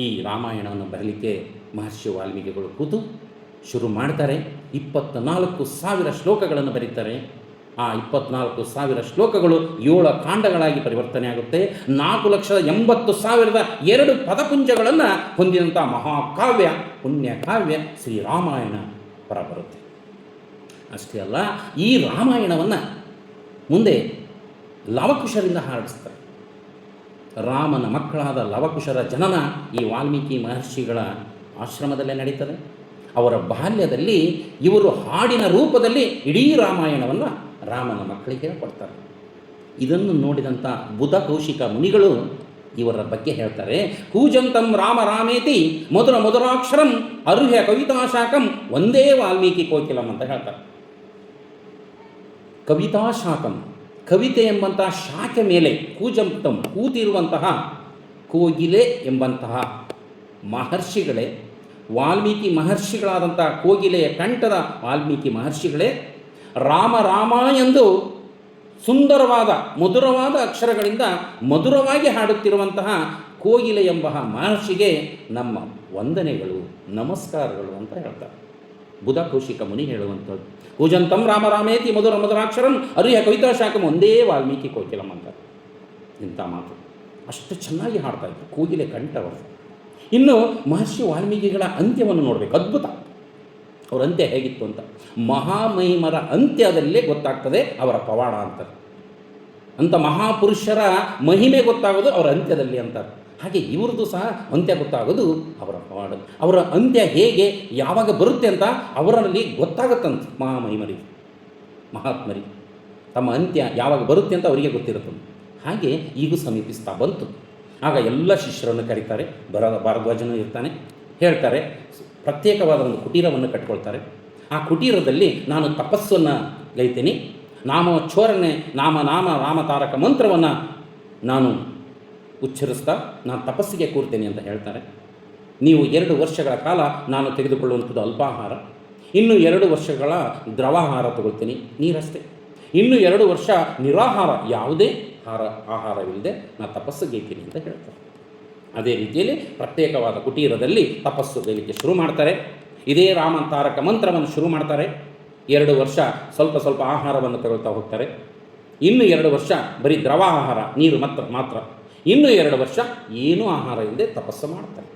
ಈ ರಾಮಾಯಣವನ್ನು ಬರಲಿಕ್ಕೆ ಮಹರ್ಷಿ ವಾಲ್ಮೀಕಿಗಳು ಕೂತು ಶುರು ಮಾಡ್ತಾರೆ. 24,000 ಶ್ಲೋಕಗಳನ್ನು ಬರೀತಾರೆ. ಆ 24,000 ಶ್ಲೋಕಗಳು 7 ಕಾಂಡಗಳಾಗಿ ಪರಿವರ್ತನೆ ಆಗುತ್ತೆ. 4,80,002 ಪದಪುಂಜಗಳನ್ನು ಹೊಂದಿದಂಥ ಮಹಾಕಾವ್ಯ, ಪುಣ್ಯಕಾವ್ಯ ಶ್ರೀರಾಮಾಯಣ ಹೊರಬರುತ್ತೆ. ಅಷ್ಟೇ ಅಲ್ಲ, ಈ ರಾಮಾಯಣವನ್ನು ಮುಂದೆ ಲವಕುಶರಿಂದ ಹಾಡಿಸ್ತಾರೆ. ರಾಮನ ಮಕ್ಕಳಾದ ಲವಕುಶರ ಜನನ ಈ ವಾಲ್ಮೀಕಿ ಮಹರ್ಷಿಗಳ ಆಶ್ರಮದಲ್ಲೇ ನಡೀತದೆ. ಅವರ ಬಾಲ್ಯದಲ್ಲಿ ಇವರು ಹಾಡಿನ ರೂಪದಲ್ಲಿ ಇಡೀ ರಾಮಾಯಣವನ್ನು ರಾಮನ ಮಕ್ಕಳಿಗೆ ಹೇಳ್ಕೊಡ್ತಾರೆ. ಇದನ್ನು ನೋಡಿದಂಥ ಬುಧ ಕೌಶಿಕ ಮುನಿಗಳು ಇವರ ಬಗ್ಗೆ ಹೇಳ್ತಾರೆ. ಕೂಜಂತಂ ರಾಮ ರಾಮೇತಿ ಮಧುರ ಮಧುರಾಕ್ಷರಂ ಅರ್ಹ್ಯ ಕವಿತಾಶಾಕಂ ಒಂದೇ ವಾಲ್ಮೀಕಿ ಕೋಕಿಲಂ ಅಂತ ಹೇಳ್ತಾರೆ. ಕವಿತಾಶಾಕಂ, ಕವಿತೆ ಎಂಬಂತಹ ಶಾಖೆ ಮೇಲೆ ಕೂಜಂತಂ ಕೂತಿರುವಂತಹ ಕೋಗಿಲೆ ಎಂಬಂತಹ ಮಹರ್ಷಿಗಳೇ, ವಾಲ್ಮೀಕಿ ಮಹರ್ಷಿಗಳಾದಂಥ ಕೋಗಿಲೆಯ ಕಂಠದ ವಾಲ್ಮೀಕಿ ಮಹರ್ಷಿಗಳೇ ರಾಮ ರಾಮ ಎಂದು ಸುಂದರವಾದ ಮಧುರವಾದ ಅಕ್ಷರಗಳಿಂದ ಮಧುರವಾಗಿ ಹಾಡುತ್ತಿರುವಂತಹ ಕೋಗಿಲೆ ಎಂಬ ಮಹರ್ಷಿಗೆ ನಮ್ಮ ವಂದನೆಗಳು, ನಮಸ್ಕಾರಗಳು ಅಂತ ಹೇಳ್ತಾರೆ. ಬುಧ ಕೌಶಿಕ ಮುನಿ ಹೇಳುವಂಥದ್ದು. ಕೂಜಂತಂ ರಾಮ ರಾಮೇತಿ ಮಧುರ ಮಧುರಾಕ್ಷರಂ ಅರಿಹ ಕವಿತಾಶಾಕಂ ಒಂದೇ ವಾಲ್ಮೀಕಿ ಕೋಕಿಲಂ ಅಂತ. ಇಂಥ ಮಾತು ಅಷ್ಟು ಚೆನ್ನಾಗಿ ಹಾಡ್ತಾ ಇದ್ರು ಕೋಗಿಲೆ ಕಂಠವರು. ಇನ್ನು ಮಹರ್ಷಿ ವಾಲ್ಮೀಕಿಗಳ ಅಂತ್ಯವನ್ನು ನೋಡಬೇಕು, ಅದ್ಭುತ. ಅವರ ಅಂತ್ಯ ಹೇಗಿತ್ತು ಅಂತ ಮಹಾಮಹಿಮರ ಅಂತ್ಯದಲ್ಲೇ ಗೊತ್ತಾಗ್ತದೆ ಅವರ ಪವಾಡ ಅಂತ. ಅಂಥ ಮಹಾಪುರುಷರ ಮಹಿಮೆ ಗೊತ್ತಾಗೋದು ಅವರ ಅಂತ್ಯದಲ್ಲಿ ಅಂತಾರೆ. ಹಾಗೆ ಇವ್ರದ್ದು ಸಹ ಅಂತ್ಯ ಗೊತ್ತಾಗೋದು ಅವರ ಪವಾಡ. ಅವರ ಅಂತ್ಯ ಹೇಗೆ ಯಾವಾಗ ಬರುತ್ತೆ ಅಂತ ಅವರಲ್ಲಿ ಗೊತ್ತಾಗುತ್ತಂತೆ. ಮಹಾಮಹಿಮರಿಗೆ, ಮಹಾತ್ಮರಿಗೆ ತಮ್ಮ ಅಂತ್ಯ ಯಾವಾಗ ಬರುತ್ತೆ ಅಂತ ಅವರಿಗೆ ಗೊತ್ತಿರುತ್ತೆ. ಹಾಗೆ ಈಗೂ ಸಮೀಪಿಸ್ತಾ ಬಂತು. ಆಗ ಎಲ್ಲ ಶಿಷ್ಯರನ್ನು ಕರೀತಾರೆ. ಭಾರದ್ವಾಜನೂ ಇರ್ತಾನೆ. ಹೇಳ್ತಾರೆ, ಪ್ರತ್ಯೇಕವಾದ ಒಂದು ಕುಟೀರವನ್ನು ಕಟ್ಕೊಳ್ತಾರೆ. ಆ ಕುಟೀರದಲ್ಲಿ ನಾನು ತಪಸ್ಸನ್ನು ಗೈತೀನಿ, ನಾಮೋಚ್ಚಾರಣೆ ರಾಮತಾರಕ ಮಂತ್ರವನ್ನು ನಾನು ಉಚ್ಚರಿಸ್ತಾ ನಾನು ತಪಸ್ಸಿಗೆ ಕೂರ್ತೇನೆ ಅಂತ ಹೇಳ್ತಾರೆ. ನೀವು 2 ವರ್ಷಗಳ ಕಾಲ ನಾನು ತೆಗೆದುಕೊಳ್ಳುವಂಥದ್ದು ಅಲ್ಪಾಹಾರ, ಇನ್ನು 2 ವರ್ಷಗಳ ದ್ರವಾಹಾರ ತಗೊಳ್ತೀನಿ, ನೀರಷ್ಟೇ. ಇನ್ನು 2 ವರ್ಷ ನಿರಾಹಾರ, ಯಾವುದೇ ಆಹಾರವಿಲ್ಲದೆ ನಾನು ತಪಸ್ಸು ಗೈತೀನಿ ಅಂತ ಹೇಳ್ತಾರೆ. ಅದೇ ರೀತಿಯಲ್ಲಿ ಪ್ರತ್ಯೇಕವಾದ ಕುಟೀರದಲ್ಲಿ ತಪಸ್ಸು ಗೈಲಿಕ್ಕೆ ಶುರು ಮಾಡ್ತಾರೆ. ಇದೇ ರಾಮತಾರಕ ಮಂತ್ರವನ್ನು ಶುರು ಮಾಡ್ತಾರೆ. 2 ವರ್ಷ ಸ್ವಲ್ಪ ಆಹಾರವನ್ನು ತಗೊಳ್ತಾ ಹೋಗ್ತಾರೆ. ಇನ್ನು 2 ವರ್ಷ ಬರೀ ದ್ರವ ಆಹಾರ, ನೀರು ಮಾತ್ರ. ಇನ್ನು 2 ವರ್ಷ ಏನೂ ಆಹಾರ ಇಲ್ಲದೆ ತಪಸ್ಸು ಮಾಡ್ತಾರೆ.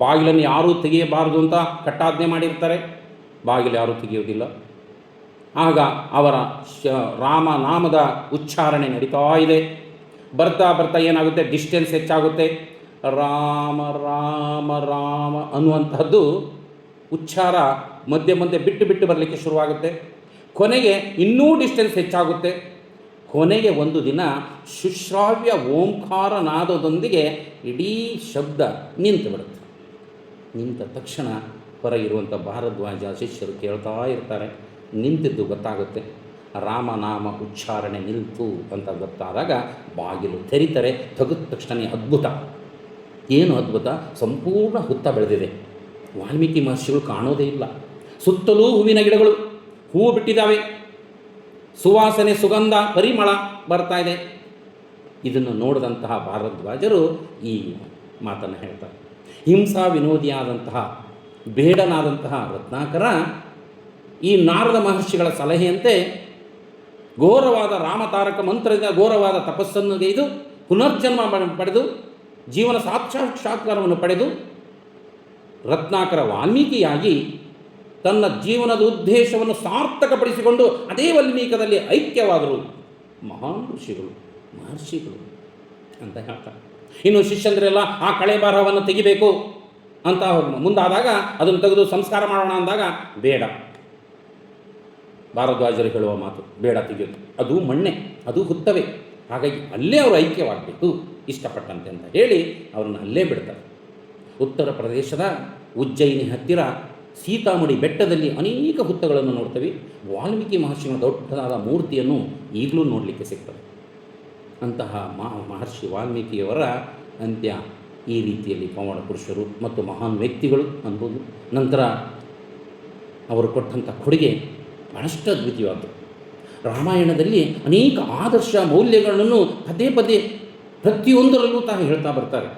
ಬಾಗಿಲನ್ನು ಯಾರೂ ತೆಗೆಯಬಾರದು ಅಂತ ಕಟ್ಟಾಜ್ಞೆ ಮಾಡಿರ್ತಾರೆ. ಬಾಗಿಲು ಯಾರೂ ತೆಗೆಯೋದಿಲ್ಲ. ಆಗ ಅವರ ರಾಮನಾಮದ ಉಚ್ಚಾರಣೆ ನಡೀತಾ ಇದೆ. ಬರ್ತಾ ಏನಾಗುತ್ತೆ, ಡಿಸ್ಟೆನ್ಸ್ ಹೆಚ್ಚಾಗುತ್ತೆ. ರಾಮ ರಾಮ ರಾಮ ಅನ್ನುವಂತಹದ್ದು ಉಚ್ಚಾರ ಮಧ್ಯೆ ಬಿಟ್ಟು ಬರಲಿಕ್ಕೆ ಶುರುವಾಗುತ್ತೆ. ಕೊನೆಗೆ ಇನ್ನೂ ಡಿಸ್ಟೆನ್ಸ್ ಹೆಚ್ಚಾಗುತ್ತೆ. ಕೊನೆಗೆ ಒಂದು ದಿನ ಶುಶ್ರಾವ್ಯ ಓಂಕಾರ ನಾದದೊಂದಿಗೆ ಇಡೀ ಶಬ್ದ ನಿಂತು ಬಿಡುತ್ತೆ. ನಿಂತ ತಕ್ಷಣ ಹೊರಗಿರುವಂಥ ಭಾರದ್ವಾಜ ಶಿಷ್ಯರು ಕೇಳ್ತಾ ಇರ್ತಾರೆ. ನಿಂತಿದ್ದು ಗೊತ್ತಾಗುತ್ತೆ. ರಾಮನಾಮ ಉಚ್ಚಾರಣೆ ನಿಲ್ತು ಅಂತ ಗೊತ್ತಾದಾಗ ಬಾಗಿಲು ತೆರೀತಾರೆ. ತೆಗೆದ ತಕ್ಷಣ ಅದ್ಭುತ. ಏನು ಅದ್ಭುತ, ಸಂಪೂರ್ಣ ಹುತ್ತ ಬೆಳೆದಿದೆ. ವಾಲ್ಮೀಕಿ ಮಹರ್ಷಿಗಳು ಕಾಣೋದೇ ಇಲ್ಲ. ಸುತ್ತಲೂ ಹೂವಿನ ಗಿಡಗಳು, ಹೂವು ಬಿಟ್ಟಿದ್ದಾವೆ, ಸುವಾಸನೆ ಸುಗಂಧ ಪರಿಮಳ ಬರ್ತಾ ಇದೆ. ಇದನ್ನು ನೋಡಿದಂತಹ ಭಾರದ್ವಾಜರು ಈ ಮಾತನ್ನು ಹೇಳ್ತಾರೆ. ಹಿಂಸಾ ವಿನೋದಿಯಾದಂತಹ ಬೇಡನಾದಂತಹ ರತ್ನಾಕರ ಈ ನಾರದ ಮಹರ್ಷಿಗಳ ಸಲಹೆಯಂತೆ ಘೋರವಾದ ರಾಮತಾರಕ ಮಂತ್ರದಿಂದ ಘೋರವಾದ ತಪಸ್ಸನ್ನು ಗೈದು ಪುನರ್ಜನ್ಮ ಪಡೆದು ಜೀವನ ಸಾಕ್ಷಾತ್ಕಾರವನ್ನು ಪಡೆದು ರತ್ನಾಕರ ವಾಲ್ಮೀಕಿಯಾಗಿ ತನ್ನ ಜೀವನದ ಉದ್ದೇಶವನ್ನು ಸಾರ್ಥಕಪಡಿಸಿಕೊಂಡು ಅದೇ ವಾಲ್ಮೀಕದಲ್ಲಿ ಐಕ್ಯವಾದರು ಮಹಾನ್ ಋಷಿಗಳು, ಮಹರ್ಷಿಗಳು ಅಂತ ಹೇಳ್ತಾರೆ. ಇನ್ನು ಶಿಷ್ಯಂದ್ರೆಲ್ಲ ಆ ಕಳೆ ಬರಹವನ್ನು ತೆಗಿಬೇಕು ಅಂತ ಮುಂದಾದಾಗ ಅದನ್ನು ತೆಗೆದು ಸಂಸ್ಕಾರ ಮಾಡೋಣ ಅಂದಾಗ ಬೇಡ, ಭಾರದ್ವಾಜರು ಹೇಳುವ ಮಾತು ಬೇಡ ತೆಗೆಯೋದು, ಅದು ಮಣ್ಣೆ, ಅದು ಹುತ್ತವೇ, ಹಾಗಾಗಿ ಅಲ್ಲೇ ಅವರು ಐಕ್ಯವಾಗಬೇಕು ಇಷ್ಟಪಟ್ಟಂತೆ ಅಂತ ಹೇಳಿ ಅವರನ್ನು ಅಲ್ಲೇ ಬಿಡ್ತಾರೆ. ಉತ್ತರ ಪ್ರದೇಶದ ಉಜ್ಜಯಿನಿ ಹತ್ತಿರ ಸೀತಾಮಡಿ ಬೆಟ್ಟದಲ್ಲಿ ಅನೇಕ ಹುತ್ತಗಳನ್ನು ನೋಡ್ತೇವೆ. ವಾಲ್ಮೀಕಿ ಮಹರ್ಷಿಗಳ ದೊಡ್ಡದಾದ ಮೂರ್ತಿಯನ್ನು ಈಗಲೂ ನೋಡಲಿಕ್ಕೆ ಸಿಗ್ತದೆ. ಅಂತಹ ಮಹರ್ಷಿ ವಾಲ್ಮೀಕಿಯವರ ಅಂತ್ಯ ಈ ರೀತಿಯಲ್ಲಿ ಪವಾಡ ಪುರುಷರು ಮತ್ತು ಮಹಾನ್ ವ್ಯಕ್ತಿಗಳು ಅನ್ಬೋದು. ನಂತರ ಅವರು ಕೊಟ್ಟಂಥ ಕೊಡುಗೆ ಬಹಳಷ್ಟು ಅದ್ವಿತೀಯವಾದ್ದು. ರಾಮಾಯಣದಲ್ಲಿ ಅನೇಕ ಆದರ್ಶ ಮೌಲ್ಯಗಳನ್ನು ಪದೇ ಪ್ರತಿಯೊಂದರಲ್ಲೂ ಹೇಳ್ತಾ ಬರ್ತಾರೆ.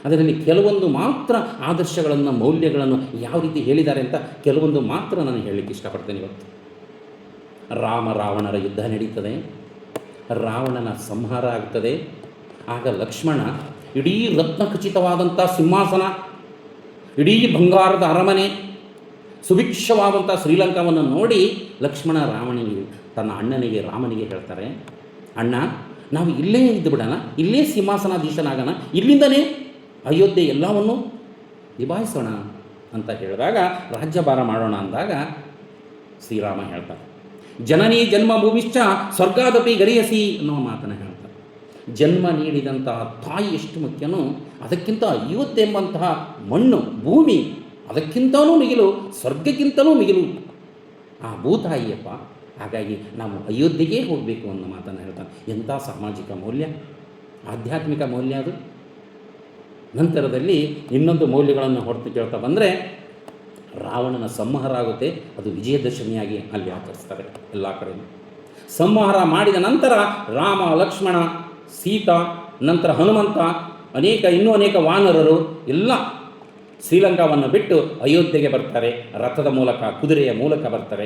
ಅದರಲ್ಲಿ ಕೆಲವೊಂದು ಮಾತ್ರ ಆದರ್ಶಗಳನ್ನು, ಮೌಲ್ಯಗಳನ್ನು ಯಾವ ರೀತಿ ಹೇಳಿದ್ದಾರೆ ಅಂತ ಕೆಲವೊಂದು ಮಾತ್ರ ನಾನು ಹೇಳಲಿಕ್ಕೆ ಇಷ್ಟಪಡ್ತೇನೆ. ಇವತ್ತು ರಾವಣರ ಯುದ್ಧ ನಡೀತದೆ, ರಾವಣನ ಸಂಹಾರ ಆಗ್ತದೆ. ಆಗ ಲಕ್ಷ್ಮಣ ಇಡೀ ರತ್ನಖಚಿತವಾದಂಥ ಸಿಂಹಾಸನ, ಇಡೀ ಬಂಗಾರದ ಅರಮನೆ, ಸುಭಿಕ್ಷವಾದಂಥ ಶ್ರೀಲಂಕಾವನ್ನು ನೋಡಿ ಲಕ್ಷ್ಮಣ ತನ್ನ ಅಣ್ಣನಿಗೆ ರಾಮನಿಗೆ ಹೇಳ್ತಾರೆ, ಅಣ್ಣ ನಾವು ಇಲ್ಲೇ ಇದ್ದು ಬಿಡೋಣ, ಇಲ್ಲೇ ಸಿಂಹಾಸನಾಧೀಶನಾಗೋಣ, ಇಲ್ಲಿಂದನೇ ಅಯೋಧ್ಯೆ ಎಲ್ಲವನ್ನು ನಿಭಾಯಿಸೋಣ ಅಂತ ಹೇಳಿದಾಗ, ರಾಜ್ಯಭಾರ ಮಾಡೋಣ ಅಂದಾಗ ಶ್ರೀರಾಮ ಹೇಳ್ತಾರೆ, ಜನನಿ ಜನ್ಮ ಭೂಮಿಶ್ಚ ಸ್ವರ್ಗಾದಪಿ ಗರಿಯಸಿ ಅನ್ನೋ ಮಾತನ್ನು ಹೇಳ್ತಾರೆ. ಜನ್ಮ ನೀಡಿದಂತಹ ತಾಯಿ ಎಷ್ಟು ಮುಖ್ಯನೋ ಅದಕ್ಕಿಂತ ಅಯೋಧ್ಯೆ ಎಂಬಂತಹ ಮಣ್ಣು ಭೂಮಿ ಅದಕ್ಕಿಂತಲೂ ಮಿಗಿಲು, ಸ್ವರ್ಗಕ್ಕಿಂತಲೂ ಮಿಗಿಲು ಆ ಭೂತಾಯಿಯಪ್ಪ. ಹಾಗಾಗಿ ನಾವು ಅಯೋಧ್ಯೆಗೆ ಹೋಗಬೇಕು ಅನ್ನೋ ಮಾತನ್ನು ಹೇಳ್ತಾನೆ. ಎಂಥ ಸಾಮಾಜಿಕ ಮೌಲ್ಯ, ಆಧ್ಯಾತ್ಮಿಕ ಮೌಲ್ಯ ಅದು. ನಂತರದಲ್ಲಿ ಇನ್ನೊಂದು ಮೌಲ್ಯಗಳನ್ನು ಹೊರತು ಕೇಳ್ತಾ ಬಂದರೆ, ರಾವಣನ ಸಂಹಾರ ಆಗುತ್ತೆ. ಅದು ವಿಜಯದಶಮಿಯಾಗಿ ಅಲ್ಲಿ ಆಚರಿಸ್ತಾರೆ ಎಲ್ಲ ಕಡೆ. ಸಂಹಾರ ಮಾಡಿದ ನಂತರ ರಾಮ, ಲಕ್ಷ್ಮಣ, ಸೀತಾ, ನಂತರ ಹನುಮಂತ, ಇನ್ನೂ ಅನೇಕ ವಾನರರು ಎಲ್ಲ ಶ್ರೀಲಂಕಾವನ್ನು ಬಿಟ್ಟು ಅಯೋಧ್ಯೆಗೆ ಬರ್ತಾರೆ. ರಥದ ಮೂಲಕ, ಕುದುರೆಯ ಮೂಲಕ ಬರ್ತಾರೆ.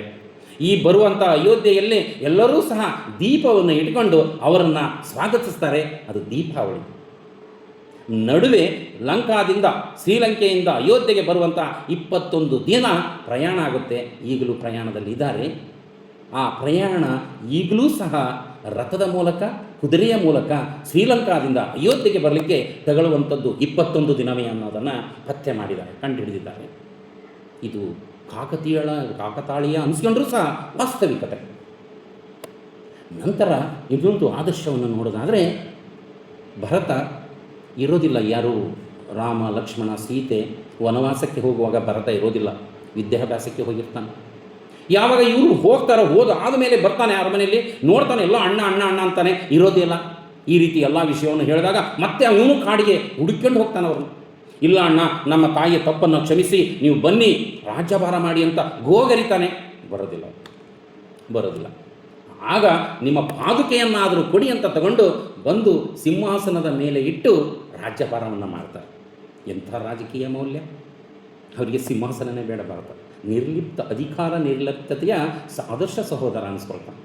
ಈ ಬರುವಂಥ ಅಯೋಧ್ಯೆಯಲ್ಲಿ ಎಲ್ಲರೂ ಸಹ ದೀಪವನ್ನು ಇಟ್ಕೊಂಡು ಅವರನ್ನು ಸ್ವಾಗತಿಸ್ತಾರೆ. ಅದು ದೀಪಾವಳಿ. ನಡುವೆ ಲಂಕಾದಿಂದ, ಶ್ರೀಲಂಕೆಯಿಂದ ಅಯೋಧ್ಯೆಗೆ ಬರುವಂಥ 21 ದಿನ ಪ್ರಯಾಣ ಆಗುತ್ತೆ. ಈಗಲೂ ಪ್ರಯಾಣದಲ್ಲಿ ಇದ್ದಾರೆ. ಆ ಪ್ರಯಾಣ ಈಗಲೂ ಸಹ ರಥದ ಮೂಲಕ, ಕುದುರೆಯ ಮೂಲಕ ಶ್ರೀಲಂಕಾದಿಂದ ಅಯೋಧ್ಯೆಗೆ ಬರಲಿಕ್ಕೆ ತಗೊಳ್ಳುವಂಥದ್ದು 21 ದಿನವೇ ಅನ್ನೋದನ್ನು ಪತ್ತೆ ಮಾಡಿದ್ದಾರೆ, ಕಂಡುಹಿಡಿದಿದ್ದಾರೆ. ಇದು ಕಾಕತಾಳೀಯ ಅನಿಸ್ಕೊಂಡ್ರೂ ಸಹ ವಾಸ್ತವಿಕತೆ. ನಂತರ ಇನ್ನೊಂದು ಆದರ್ಶವನ್ನು ನೋಡೋದಾದರೆ, ಭರತ ಇರೋದಿಲ್ಲ. ಯಾರು ರಾಮ, ಲಕ್ಷ್ಮಣ, ಸೀತೆ ವನವಾಸಕ್ಕೆ ಹೋಗುವಾಗ ಭರತ ಇರೋದಿಲ್ಲ, ವಿದ್ಯಾಭ್ಯಾಸಕ್ಕೆ ಹೋಗಿರ್ತಾನೆ. ಯಾವಾಗ ಇವರು ಹೋದ ಆದಮೇಲೆ ಬರ್ತಾನೆ ಅರಮನೆಯಲ್ಲಿ, ನೋಡ್ತಾನೆ ಎಲ್ಲ ಅಣ್ಣ ಅಣ್ಣ ಅಣ್ಣ ಅಂತಾನೆ, ಇರೋದಿಲ್ಲ. ಈ ರೀತಿ ಎಲ್ಲ ವಿಷಯವನ್ನು ಹೇಳಿದಾಗ ಮತ್ತೆ ಅವನು ಕಾಡಿಗೆ ಹುಡುಕೊಂಡು ಹೋಗ್ತಾನೆ ಅವರು. ಇಲ್ಲ ಅಣ್ಣ, ನಮ್ಮ ತಾಯಿಯ ತಪ್ಪನ್ನು ಕ್ಷಮಿಸಿ ನೀವು ಬನ್ನಿ, ರಾಜ್ಯಭಾರ ಮಾಡಿ ಅಂತ ಗೋಗರಿತಾನೆ. ಬರೋದಿಲ್ಲ. ಆಗ ನಿಮ್ಮ ಪಾದುಕೆಯನ್ನಾದರೂ ಕೊಡಿ ಅಂತ ತಗೊಂಡು ಬಂದು ಸಿಂಹಾಸನದ ಮೇಲೆ ಇಟ್ಟು ರಾಜ್ಯಭಾರವನ್ನು ಮಾಡ್ತಾರೆ. ಎಂಥ ರಾಜಕೀಯ ಮೌಲ್ಯ! ಅವರಿಗೆ ಸಿಂಹಾಸನನೇ ಬೇಡ. ಭಾರತ ನಿರ್ಲಿಪ್ತ, ಅಧಿಕಾರ ನಿರ್ಲಿಪ್ತತೆಯ ಆದರ್ಶ ಸಹೋದರ ಅನಿಸ್ಕೊಳ್ತಾನೆ.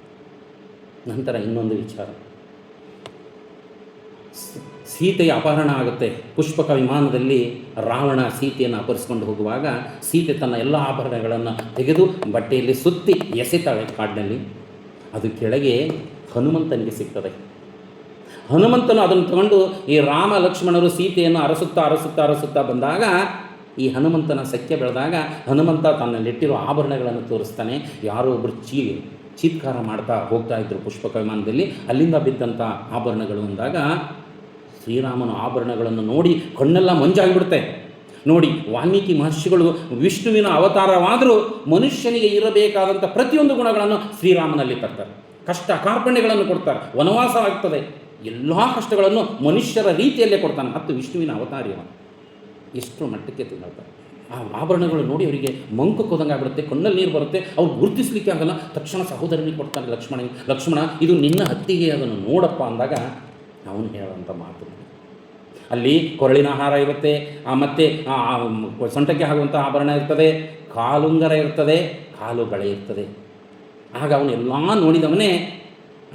ನಂತರ ಇನ್ನೊಂದು ವಿಚಾರ, ಸೀತೆಯ ಅಪಹರಣ ಆಗುತ್ತೆ. ಪುಷ್ಪಕ ವಿಮಾನದಲ್ಲಿ ರಾವಣ ಸೀತೆಯನ್ನು ಅಪಹರಿಸಿಕೊಂಡು ಹೋಗುವಾಗ ಸೀತೆ ತನ್ನ ಎಲ್ಲ ಆಭರಣಗಳನ್ನು ತೆಗೆದು ಬಟ್ಟೆಯಲ್ಲಿ ಸುತ್ತಿ ಎಸೆತಾಳೆ ಕಾಡಿನಲ್ಲಿ. ಅದು ಕೆಳಗೆ ಹನುಮಂತನಿಗೆ ಸಿಗ್ತದೆ. ಹನುಮಂತನು ಅದನ್ನು ತಗೊಂಡು ಈ ರಾಮ ಲಕ್ಷ್ಮಣರು ಸೀತೆಯನ್ನು ಅರಸುತ್ತಾ ಬಂದಾಗ, ಈ ಹನುಮಂತನ ಸಖ್ಯ ಬೆಳೆದಾಗ ಹನುಮಂತ ತನ್ನಲ್ಲಿಟ್ಟಿರೋ ಆಭರಣಗಳನ್ನು ತೋರಿಸ್ತಾನೆ. ಯಾರೋ ಒಬ್ಬರು ಚೀತ್ಕಾರ ಮಾಡ್ತಾ ಹೋಗ್ತಾ ಇದ್ದರು ಪುಷ್ಪಕ ವಿಮಾನದಲ್ಲಿ. ಅಲ್ಲಿಂದ ಬಿದ್ದಂಥ ಆಭರಣಗಳು ಅಂದಾಗ ಶ್ರೀರಾಮನ ಆಭರಣಗಳನ್ನು ನೋಡಿ ಕಣ್ಣೆಲ್ಲ ಮಂಜಾಗಿಬಿಡುತ್ತೆ. ನೋಡಿ, ವಾಲ್ಮೀಕಿ ಮಹರ್ಷಿಗಳು ವಿಷ್ಣುವಿನ ಅವತಾರವಾದರೂ ಮನುಷ್ಯನಿಗೆ ಇರಬೇಕಾದಂಥ ಪ್ರತಿಯೊಂದು ಗುಣಗಳನ್ನು ಶ್ರೀರಾಮನಲ್ಲಿ ತರ್ತಾರೆ. ಕಷ್ಟ ಕಾರ್ಪಣ್ಯಗಳನ್ನು ಕೊಡ್ತಾರೆ. ವನವಾಸ ಆಗ್ತದೆ. ಎಲ್ಲ ಕಷ್ಟಗಳನ್ನು ಮನುಷ್ಯರ ರೀತಿಯಲ್ಲೇ ಕೊಡ್ತಾನೆ. ಮತ್ತು ವಿಷ್ಣುವಿನ ಅವತಾರ್ಯವ ಎಷ್ಟು ಮಟ್ಟಕ್ಕೆ ತಿಳ್ತಾರೆ. ಆ ಆಭರಣಗಳು ನೋಡಿ ಅವರಿಗೆ ಮಂಕು ಕೊದಂಗಾಗ್ಬಿಡುತ್ತೆ, ಕಣ್ಣಲ್ಲಿ ನೀರು ಬರುತ್ತೆ. ಅವ್ರು ಗುರುತಿಸ್ಲಿಕ್ಕೆ ಆಗಲ್ಲ. ತಕ್ಷಣ ಸಹೋದರನಿಗೆ ಕೊಡ್ತಾನೆ, ಲಕ್ಷ್ಮಣ ಇದು ನಿನ್ನ ಹತ್ತಿಗೆ, ಅದನ್ನು ನೋಡಪ್ಪ ಅಂದಾಗ ಅವನು ಹೇಳುವಂಥ ಮಾತು. ಅಲ್ಲಿ ಕೊರಳಿನ ಹಾರ ಇರುತ್ತೆ, ಮತ್ತು ಸೊಂಟಕ್ಕೆ ಆಗುವಂಥ ಆಭರಣ ಇರ್ತದೆ, ಕಾಲುಂಗರ ಇರ್ತದೆ, ಕಾಲು ಬಳೆ ಇರ್ತದೆ. ಆಗ ಅವನೆಲ್ಲ ನೋಡಿದವನೇ,